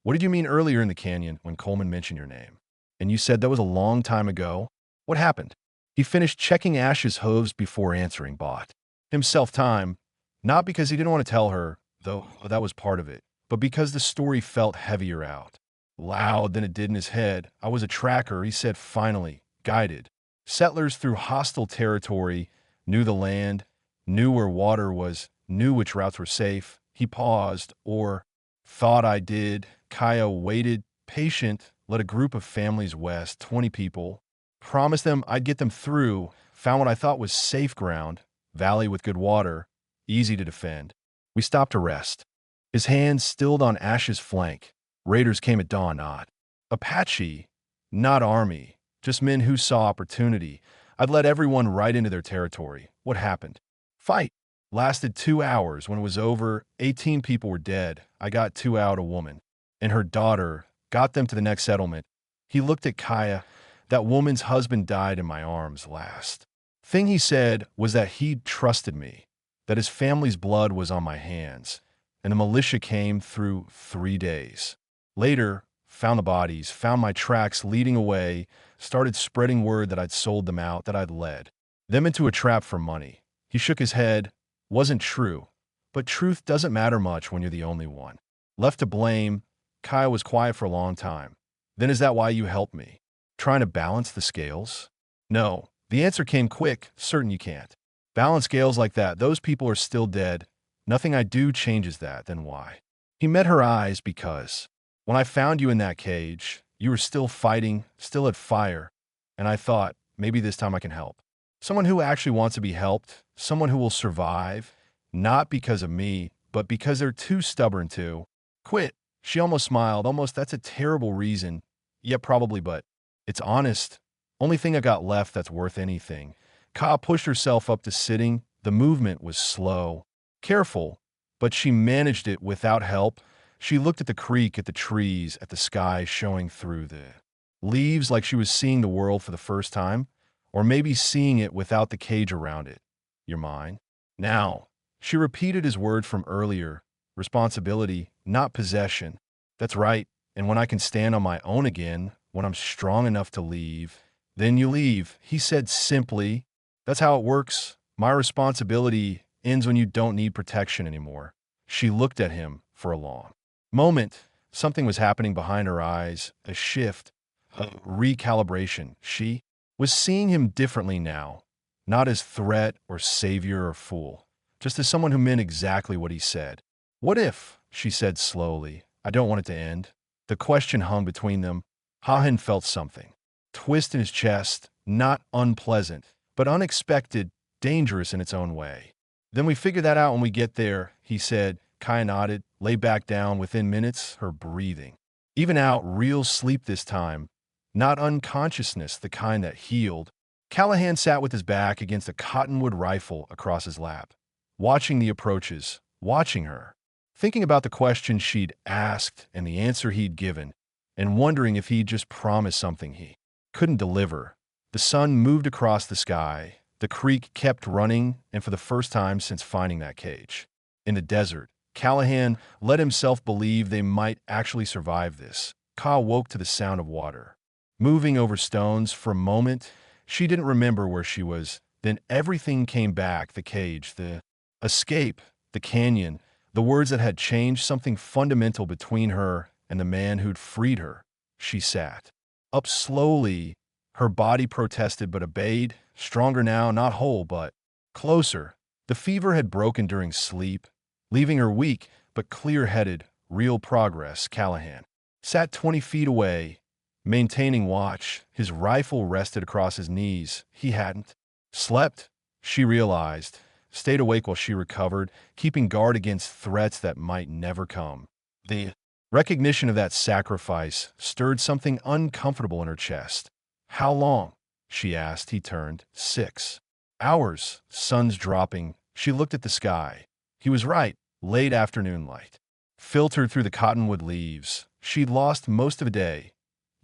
What did you mean earlier in the canyon when Coleman mentioned your name? And you said that was a long time ago? What happened? He finished checking Ash's hooves before answering. Bought himself time, not because he didn't want to tell her, though that was part of it, but because the story felt heavier out loud than it did in his head. I was a tracker, he said finally, guided settlers through hostile territory, knew the land, knew where water was, knew which routes were safe. He paused, or thought I did. Kaya waited, patient, led a group of families west, 20 people, promised them I'd get them through, found what I thought was safe ground, valley with good water, easy to defend. We stopped to rest. His hand stilled on Ash's flank. Raiders came at dawn, not Apache, not army, just men who saw opportunity. I'd let everyone right into their territory. What happened? Fight. Lasted 2 hours. When it was over, 18 people were dead. I got 2 out, a woman and her daughter, got them to the next settlement. He looked at Kaya. That woman's husband died in my arms last. Thing he said was that he'd trusted me, that his family's blood was on my hands, and the militia came through 3 days. Later, found the bodies, found my tracks leading away, started spreading word that I'd sold them out, that I'd led them into a trap for money. He shook his head. Wasn't true. But truth doesn't matter much when you're the only one left to blame. Kaya was quiet for a long time. Then is that why you helped me? Trying to balance the scales? No. The answer came quick. Certain you can't balance scales like that. Those people are still dead. Nothing I do changes that. Then why? He met her eyes. Because when I found you in that cage, you were still fighting, still at fire, and I thought, maybe this time I can help. Someone who actually wants to be helped, someone who will survive, not because of me, but because they're too stubborn to quit. She almost smiled. Almost, that's a terrible reason. Yeah, probably, but it's honest. Only thing I got left that's worth anything. Ka pushed herself up to sitting. The movement was slow, careful, but she managed it without help. She looked at the creek, at the trees, at the sky showing through the leaves like she was seeing the world for the first time, or maybe seeing it without the cage around it. You're mine. Now, she repeated his word from earlier. Responsibility, not possession. That's right. And when I can stand on my own again, when I'm strong enough to leave, then you leave, he said simply. That's how it works. My responsibility ends when you don't need protection anymore. She looked at him for a long moment. Something was happening behind her eyes, a shift, a recalibration. She was seeing him differently now, not as threat or savior or fool, just as someone who meant exactly what he said. What if, she said slowly, I don't want it to end. The question hung between them. Hahan felt something. Twist in his chest, not unpleasant, but unexpected, dangerous in its own way. Then we figure that out when we get there, he said. Kaya nodded, lay back down. Within minutes, her breathing. Even out, real sleep this time. Not unconsciousness, the kind that healed. Callahan sat with his back against a cottonwood rifle across his lap, watching the approaches, watching her, thinking about the question she'd asked and the answer he'd given, and wondering if he'd just promised something he couldn't deliver. The sun moved across the sky. The creek kept running, and for the first time since finding that cage in the desert, Callahan let himself believe they might actually survive this. Ka woke to the sound of water moving over stones. For a moment, she didn't remember where she was. Then everything came back. The cage, the escape, the canyon, the words that had changed something fundamental between her and the man who'd freed her. She sat up slowly. Her body protested but obeyed, stronger now, not whole, but closer. The fever had broken during sleep, leaving her weak but clear-headed. Real progress. Callahan sat 20 feet away, maintaining watch. His rifle rested across his knees. He hadn't slept, she realized, stayed awake while she recovered, keeping guard against threats that might never come. The recognition of that sacrifice stirred something uncomfortable in her chest. How long? She asked. He turned. 6 hours. Sun's dropping. She looked at the sky. He was right. Late afternoon light filtered through the cottonwood leaves. She'd lost most of the day,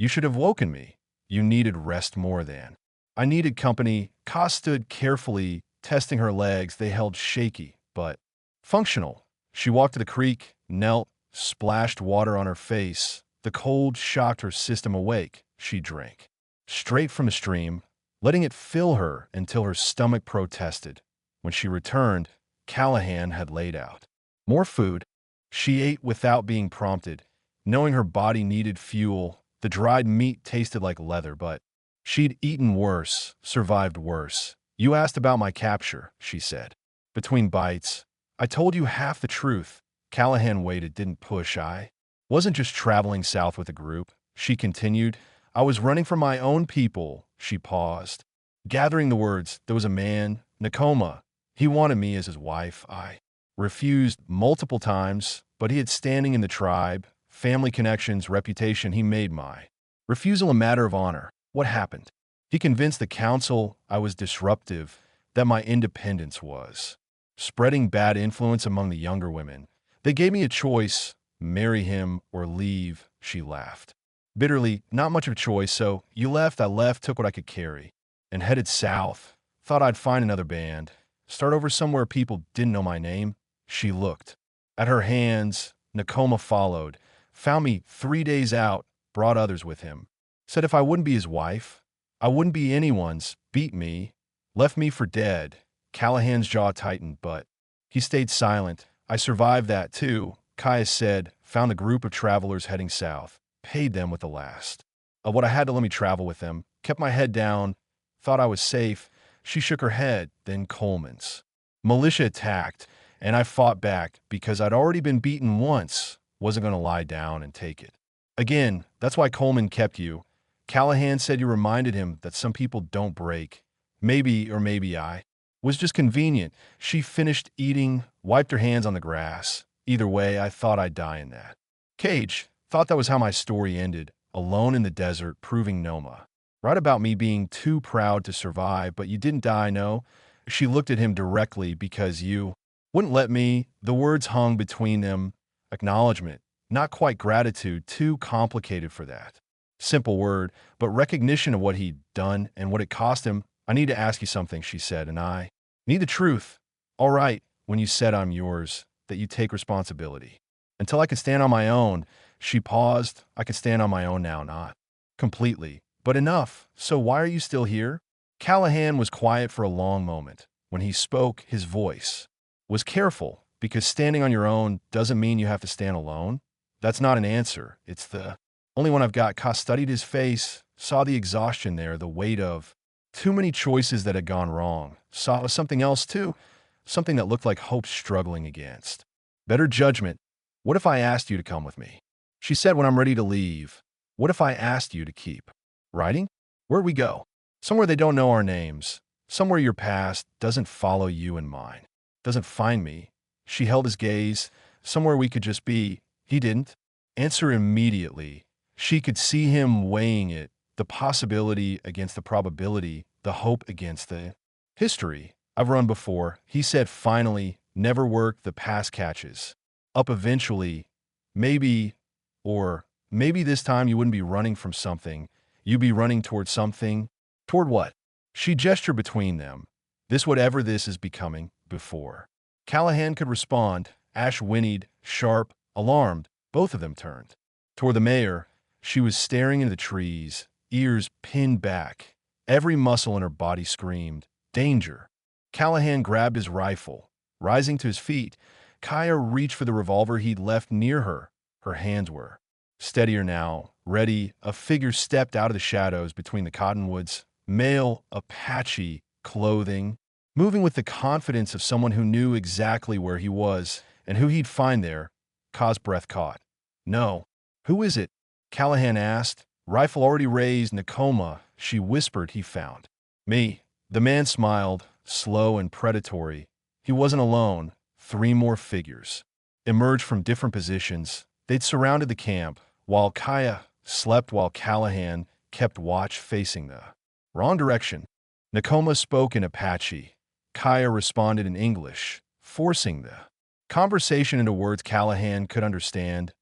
You should have woken me. You needed rest more than. I needed company. Ka stood carefully, testing her legs. They held shaky, but functional. She walked to the creek, knelt, splashed water on her face. The cold shocked her system awake. She drank. Straight from the stream, letting it fill her until her stomach protested. When she returned, Callahan had laid out more food. She ate without being prompted, knowing her body needed fuel. The dried meat tasted like leather, but she'd eaten worse, survived worse. You asked about my capture, she said. Between bites, I told you half the truth. Callahan waited, didn't push. I wasn't just traveling south with a group, she continued. I was running from my own people. She paused, gathering the words. There was a man, Nakoma. He wanted me as his wife. I refused multiple times, but he had standing in the tribe, family connections, reputation. He made my refusal a matter of honor. What happened? He convinced the council I was disruptive, that my independence was spreading bad influence among the younger women. They gave me a choice, marry him or leave. She laughed. Bitterly, not much of a choice, so you left, I left, took what I could carry, and headed south. Thought I'd find another band, start over somewhere people didn't know my name. She looked at her hands. Nakoma followed, found me 3 days out, brought others with him. Said if I wouldn't be his wife, I wouldn't be anyone's, beat me, left me for dead. Callahan's jaw tightened, but he stayed silent. I survived that too, Kaya said, found a group of travelers heading south, paid them with the last of what I had to let me travel with them, kept my head down, thought I was safe. She shook her head, then Coleman's militia attacked, and I fought back because I'd already been beaten once, wasn't going to lie down and take it again. That's why Coleman kept you. Callahan said you reminded him that some people don't break. Maybe, or maybe I was just convenient. She finished eating, wiped her hands on the grass. Either way, I thought I'd die in that cage. Thought that was how my story ended, alone in the desert, proving Noma right about me being too proud to survive. But you didn't die, no? She looked at him directly. Because you wouldn't let me. The words hung between them. Acknowledgement, not quite gratitude, too complicated for that simple word, but recognition of what he'd done and what it cost him. I need to ask you something, she said, and I need the truth. All right, when you said I'm yours, that you take responsibility. Until I could stand on my own. She paused. I could stand on my own now, not completely, but enough. So why are you still here? Callahan was quiet for a long moment. When he spoke, his voice was careful, because standing on your own doesn't mean you have to stand alone. That's not an answer. It's the only one I've got. Ka studied his face, saw the exhaustion there, the weight of too many choices that had gone wrong. Saw something else too, something that looked like hope struggling against better judgment. What if I asked you to come with me? She said, when I'm ready to leave. What if I asked you to keep writing? Where'd we go? Somewhere they don't know our names. Somewhere your past doesn't follow you and mine. Doesn't find me. She held his gaze. Somewhere we could just be. He didn't answer immediately. She could see him weighing it, the possibility against the probability, the hope against the history. I've run before, he said finally. Never worked. The past catches up eventually. Maybe, or maybe this time you wouldn't be running from something. You'd be running toward something. Toward what? She gestured between them. This, whatever this is becoming. Before Callahan could respond, Ash whinnied, sharp, alarmed. Both of them turned toward the mayor. She was staring into the trees, ears pinned back. Every muscle in her body screamed, danger. Callahan grabbed his rifle. Rising to his feet, Kaya reached for the revolver he'd left near her. Her hands were steadier now, ready. A figure stepped out of the shadows between the cottonwoods. Male, Apache clothing, moving with the confidence of someone who knew exactly where he was and who he'd find there. Ka's breath caught. No. Who is it? Callahan asked. Rifle already raised. Nakoma, she whispered. He found me. The man smiled, slow and predatory. He wasn't alone. 3 more figures emerged from different positions. They'd surrounded the camp, while Kaya slept, while Callahan kept watch, facing the wrong direction. Nakoma spoke in Apache. Kaya responded in English, forcing the conversation into words Callahan could understand.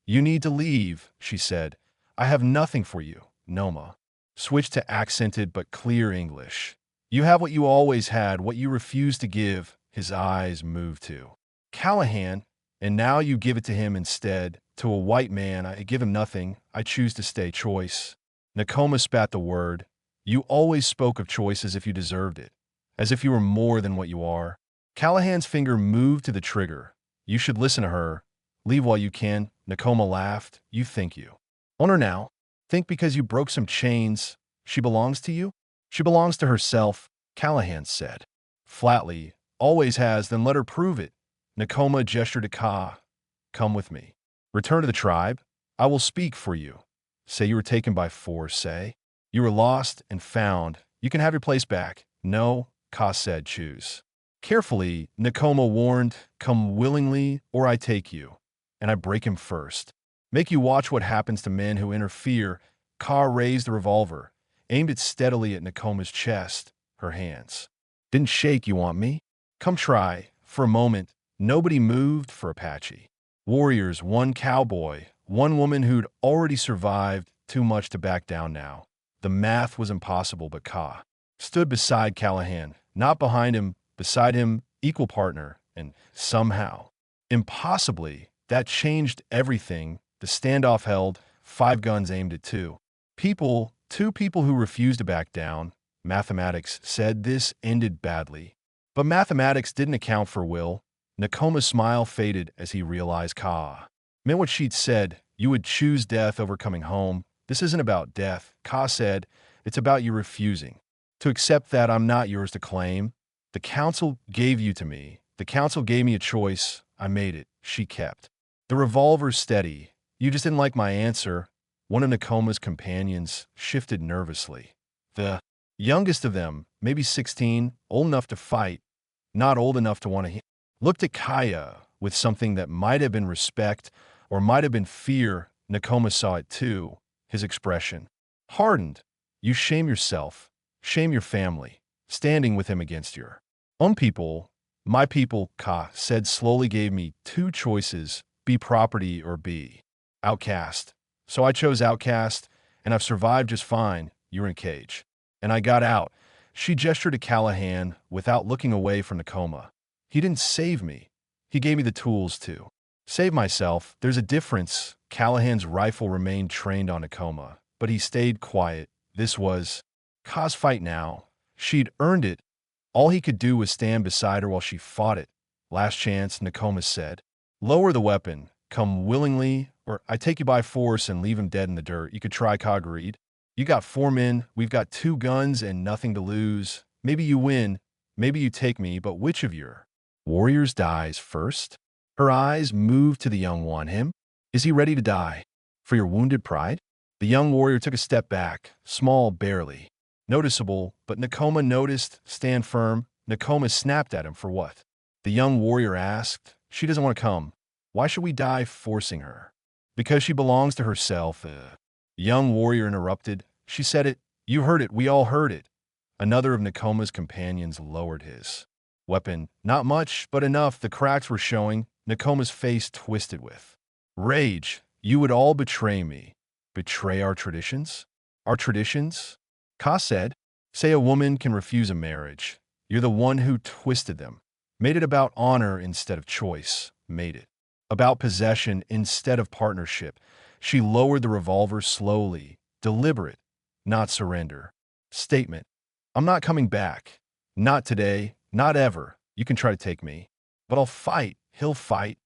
You need to leave, she said. I have nothing for you, Noma. Switched to accented but clear English. You have what you always had, what you refused to give. His eyes moved to Callahan, and now you give it to him instead. To a white man, I give him nothing. I choose to stay. Choice. Nakoma spat the word. You always spoke of choice as if you deserved it, as if you were more than what you are. Callahan's finger moved to the trigger. You should listen to her. Leave while you can. Nakoma laughed. You think you own her now? Think because you broke some chains, she belongs to you? She belongs to herself, Callahan said. Flatly, always has, then let her prove it. Nakoma gestured to Ka. Come with me. Return to the tribe. I will speak for you. Say you were taken by force, say. You were lost and found. You can have your place back. No, Ka said, choose. Carefully, Nakoma warned, come willingly or I take you. And I break him first. Make you watch what happens to men who interfere. Ka raised the revolver, aimed it steadily at Nakoma's chest, her hands. Didn't shake, you want me? Come try. For a moment, nobody moved for Apache. Warriors, one cowboy, one woman who'd already survived, too much to back down now. The math was impossible, but Ka stood beside Callahan, not behind him, beside him, equal partner, and somehow, impossibly, that changed everything. The standoff held, 5 guns aimed at 2 people who refused to back down. Mathematics said this ended badly. But mathematics didn't account for will. Nakoma's smile faded as he realized Ka meant what she'd said. You would choose death over coming home. This isn't about death, Ka said. It's about you refusing to accept that I'm not yours to claim. The council gave you to me. The council gave me a choice. I made it. She kept the revolver steady. You just didn't like my answer. One of Nakoma's companions shifted nervously. The youngest of them, maybe 16, old enough to fight, not old enough to want to looked at Kaya with something that might have been respect or might have been fear. Nakoma saw it too. His expression hardened. You shame yourself, shame your family, standing with him against your own people. My people, Ka said slowly, gave me 2 choices, be property or be outcast. So I chose outcast, and I've survived just fine. You're in a cage. And I got out. She gestured to Callahan without looking away from Nakoma. He didn't save me. He gave me the tools to save myself. There's a difference. Callahan's rifle remained trained on Nakoma, but he stayed quiet. This was Ka's fight now. She'd earned it. All he could do was stand beside her while she fought it. Last chance, Nakoma said. Lower the weapon. Come willingly, or I take you by force and leave him dead in the dirt. You could try, Ka agreed. You got 4 men, we've got 2 guns and nothing to lose. Maybe you win, maybe you take me, but which of your warriors dies first? Her eyes moved to the young one. Him? Is he ready to die? For your wounded pride? The young warrior took a step back, small, barely noticeable, but Nakoma noticed. Stand firm. Nakoma snapped at him. For what? The young warrior asked. She doesn't want to come. Why should we die forcing her? Because she belongs to herself. The young warrior interrupted. She said it. You heard it. We all heard it. Another of Nakoma's companions lowered his weapon. Not much, but enough. The cracks were showing. Nakoma's face twisted with rage. You would all betray me. Betray our traditions? Our traditions? Ka said. Say a woman can refuse a marriage. You're the one who twisted them. Made it about honor instead of choice. Made it about possession instead of partnership. She lowered the revolver slowly, deliberate, not surrender. Statement. I'm not coming back. Not today, not ever. You can try to take me. But I'll fight. He'll fight.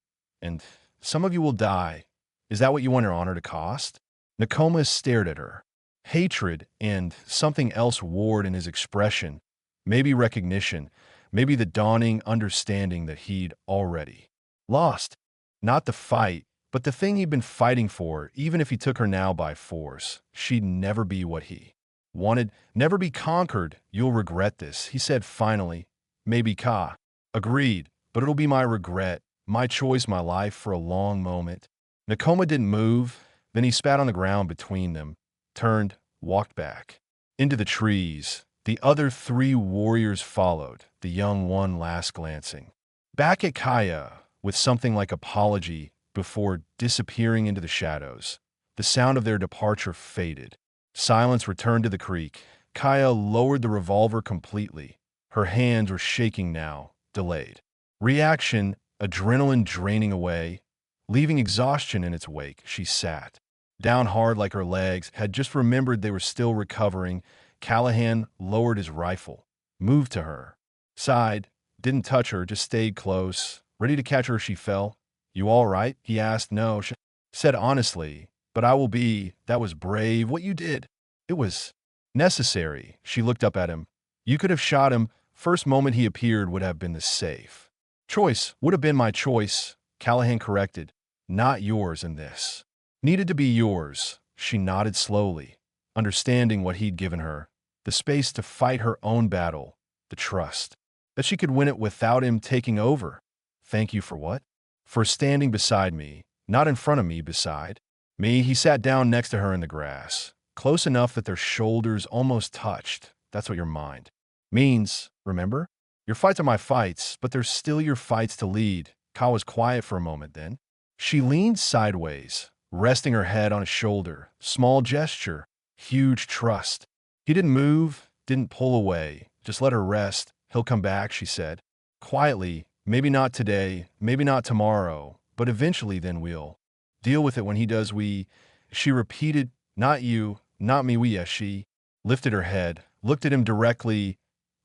And some of you will die. Is that what you want your honor to cost? Nakoma stared at her. Hatred and something else warred in his expression. Maybe recognition. Maybe the dawning understanding that he'd already lost. Not the fight, but the thing he'd been fighting for. Even if he took her now by force, she'd never be what he wanted, never be conquered. You'll regret this, he said finally. Maybe Ka agreed, but it'll be my regret, my choice, my life. For a long moment, Nakoma didn't move. Then he spat on the ground between them, turned, walked back into the trees. The other 3 warriors followed, the young one last glancing back at Kaya with something like apology before disappearing into the shadows. The sound of their departure faded. Silence returned to the creek. Kaya lowered the revolver completely. Her hands were shaking now, delayed. Reaction, adrenaline draining away, leaving exhaustion in its wake. She sat down hard like her legs had just remembered they were still recovering. Callahan lowered his rifle, moved to her, sighed, didn't touch her, just stayed close, ready to catch her if she fell. "You all right?" he asked. "No," she said honestly, "but I will be." "That was brave, what you did." "It was necessary." She looked up at him. "You could have shot him. First moment he appeared would have been the safe choice. Would have been my choice," Callahan corrected. "Not yours in this. Needed to be yours." She nodded slowly, understanding what he'd given her, the space to fight her own battle, the trust that she could win it without him taking over. "Thank you for what?" "For standing beside me, not in front of me, beside me." He sat down next to her in the grass, close enough that their shoulders almost touched. "That's what your mind means, remember? Your fights are my fights, but they're still your fights to lead." Ka was quiet for a moment, then she leaned sideways, resting her head on his shoulder. Small gesture, huge trust. He didn't move, didn't pull away. "Just let her rest. He'll come back," she said. Quietly, "Maybe not today, maybe not tomorrow, but eventually then we'll deal with it when he does." "We," she repeated, "not you, not me, we." Yes, she lifted her head, looked at him directly.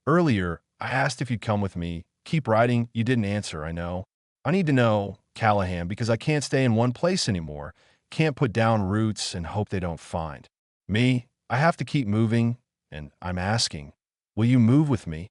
"Earlier, I asked if you'd come with me. Keep riding. You didn't answer, I know. I need to know, Callahan, because I can't stay in one place anymore. Can't put down roots and hope they don't find me. I have to keep moving, and I'm asking, will you move with me?"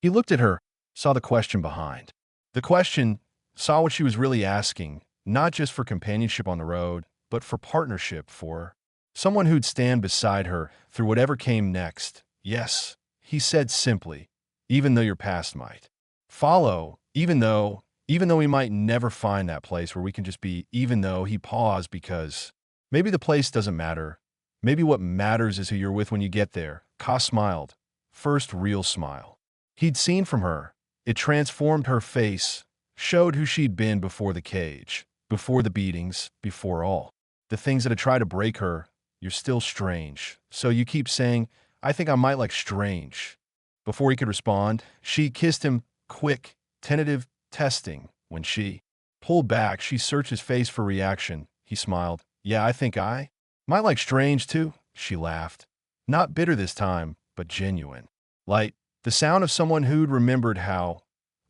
He looked at her, saw the question behind the question, saw what she was really asking, not just for companionship on the road, but for partnership, for someone who'd stand beside her through whatever came next. "Yes," he said simply, "even though your past might follow, even though we might never find that place where we can just be." Even though he paused because maybe the place doesn't matter. Maybe what matters is who you're with when you get there. Ka smiled. First real smile he'd seen from her. It transformed her face, showed who she'd been before the cage, before the beatings, before all the things that had tried to break her. "You're still strange. So you keep saying, I think I might like strange." Before he could respond, she kissed him, quick, tentative, testing. When she pulled back, she searched his face for reaction. He smiled. "Yeah, I think I might like strange too." She laughed. Not bitter this time, but genuine. Light, the sound of someone who'd remembered how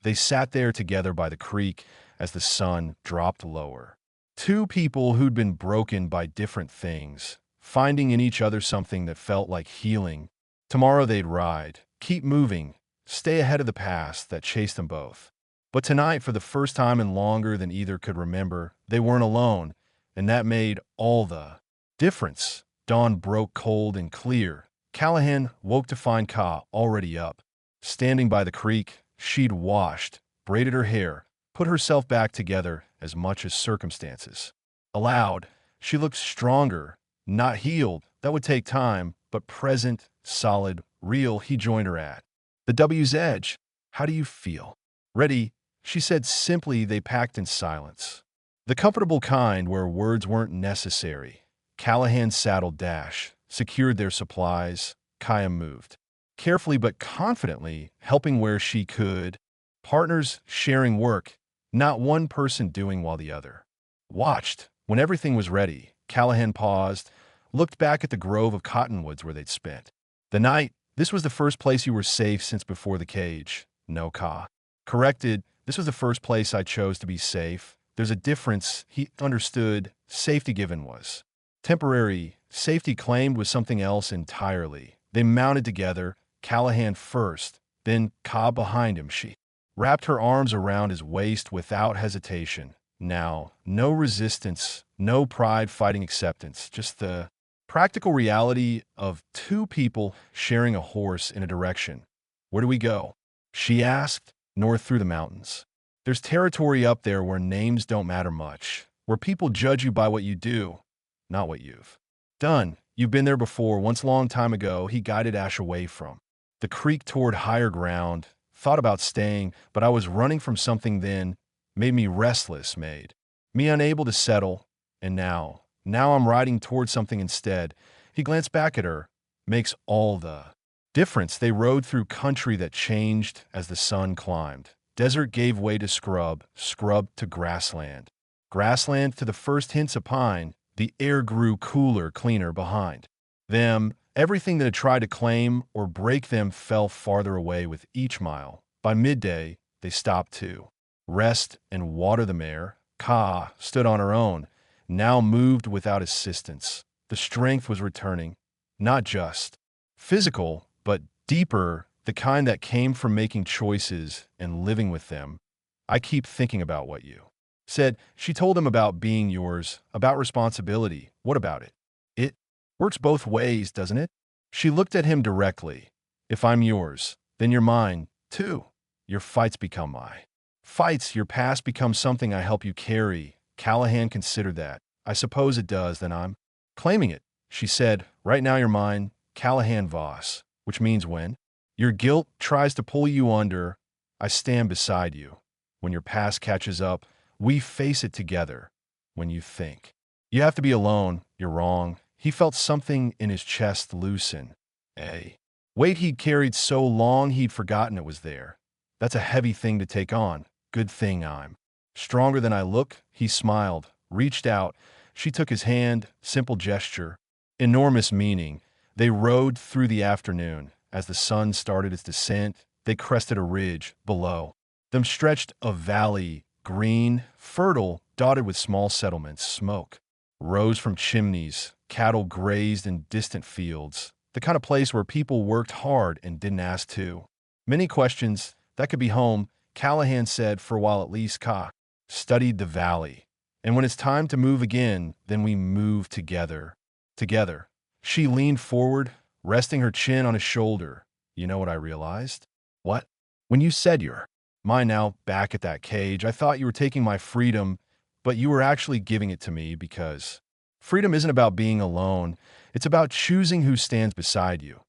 they sat there together by the creek as the sun dropped lower. Two people who'd been broken by different things, finding in each other something that felt like healing. Tomorrow they'd ride, keep moving, stay ahead of the past that chased them both. But tonight, for the first time in longer than either could remember, they weren't alone, and that made all the difference. Dawn broke cold and clear. Callahan woke to find Ka already up, standing by the creek. She'd washed, braided her hair, put herself back together as much as circumstances allowed. She looked stronger, not healed. That would take time, but present, solid, real. He joined her at the W's edge. "How do you feel?" "Ready," she said simply. They packed in silence, the comfortable kind where words weren't necessary. Callahan saddled Dash, secured their supplies. Kaya moved carefully but confidently, helping where she could. Partners sharing work, not one person doing while the other watched. When everything was ready, Callahan paused, looked back at the grove of cottonwoods where they'd spent the night. "This was the first place you were safe since before the cage." "No," Ka corrected. "This was the first place I chose to be safe." There's a difference. He understood. Safety given was temporary. Safety claimed was something else entirely. They mounted together, Callahan first, then Ka behind him. She wrapped her arms around his waist without hesitation. Now, no resistance, no pride fighting acceptance, just the practical reality of two people sharing a horse in a direction. "Where do we go?" she asked. "North through the mountains. There's territory up there where names don't matter much, where people judge you by what you do, not what you've done. You've been there before, once long time ago." He guided Ash away from the creek toward higher ground. "Thought about staying, but I was running from something then. Made me restless, made me unable to settle. And now Now I'm riding towards something instead. He glanced back at her. Makes all the difference. They rode through country that changed as the sun climbed. Desert gave way to scrub, scrub to grassland. Grassland to the first hints of pine. The air grew cooler, cleaner behind them. Everything that had tried to claim or break them fell farther away with each mile. By midday, they stopped to rest and water the mare. Ka stood on her own, now moved without assistance. The strength was returning, not just physical, but deeper, the kind that came from making choices and living with them. I keep thinking about what you said. She told him about being yours, about responsibility. What about it? It works both ways, doesn't it? She looked at him directly. If I'm yours, then you're mine, too. Your fights become my fights. Your past becomes something I help you carry. Callahan considered that. I suppose it does, then I'm claiming it. She said, right now you're mine, Callahan Voss, which means when your guilt tries to pull you under, I stand beside you. When your past catches up, we face it together. When you think you have to be alone, you're wrong. He felt something in his chest loosen. A weight he'd carried so long he'd forgotten it was there. That's a heavy thing to take on. Good thing I'm stronger than I look. He smiled, reached out. She took his hand, simple gesture, enormous meaning. They rode through the afternoon. As the sun started its descent, they crested a ridge. Below them stretched a valley, green, fertile, dotted with small settlements. Smoke rose from chimneys. Cattle grazed in distant fields. The kind of place where people worked hard and didn't ask to. Many questions. That could be home, Callahan said, for a while at least. Ka studied the valley. And when it's time to move again, then we move together. Together. She leaned forward, resting her chin on his shoulder. You know what I realized? What? When you said you're mine now, back at that cage, I thought you were taking my freedom, but you were actually giving it to me because freedom isn't about being alone. It's about choosing who stands beside you.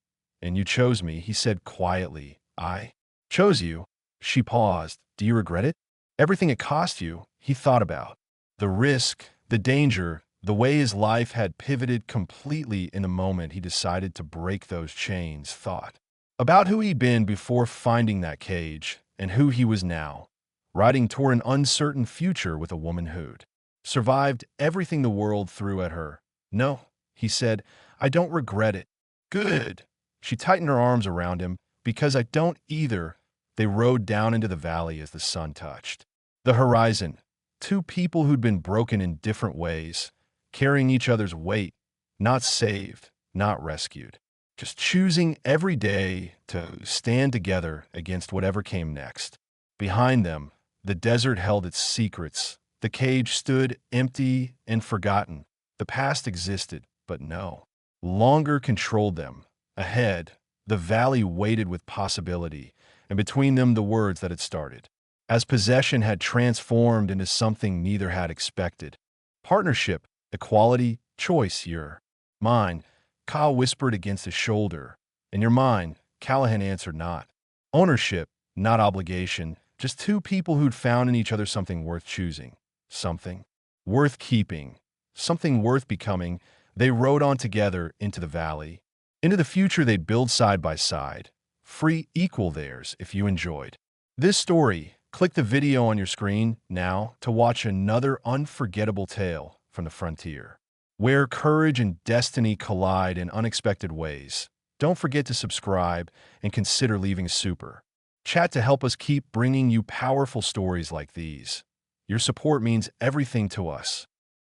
And you chose me, he said quietly. I chose you. She paused. Do you regret it? Everything it cost you, he thought about. The risk, the danger, the way his life had pivoted completely in the moment he decided to break those chains. Thought about who he'd been before finding that cage and who he was now, riding toward an uncertain future with a woman who'd survived everything the world threw at her. No, he said, I don't regret it. Good. She tightened her arms around him. Because I don't either. They rode down into the valley as the sun touched the horizon. Two people who'd been broken in different ways, carrying each other's weight, not saved, not rescued, just choosing every day to stand together against whatever came next. Behind them, the desert held its secrets. The cage stood empty and forgotten. The past existed, but no longer controlled them. Ahead, the valley waited with possibility, and between them the words that had started. As possession had transformed into something neither had expected. Partnership, equality, choice, you're mine, Kyle whispered against his shoulder. And you're mine, Callahan answered not. Ownership, not obligation, just two people who'd found in each other something worth choosing. Something worth keeping. Something worth becoming. They rode on together into the valley. Into the future they'd build side by side. Free, equal theirs if you enjoyed this story. Click the video on your screen now to watch another unforgettable tale from the frontier, where courage and destiny collide in unexpected ways. Don't forget to subscribe and consider leaving a super chat to help us keep bringing you powerful stories like these. Your support means everything to us.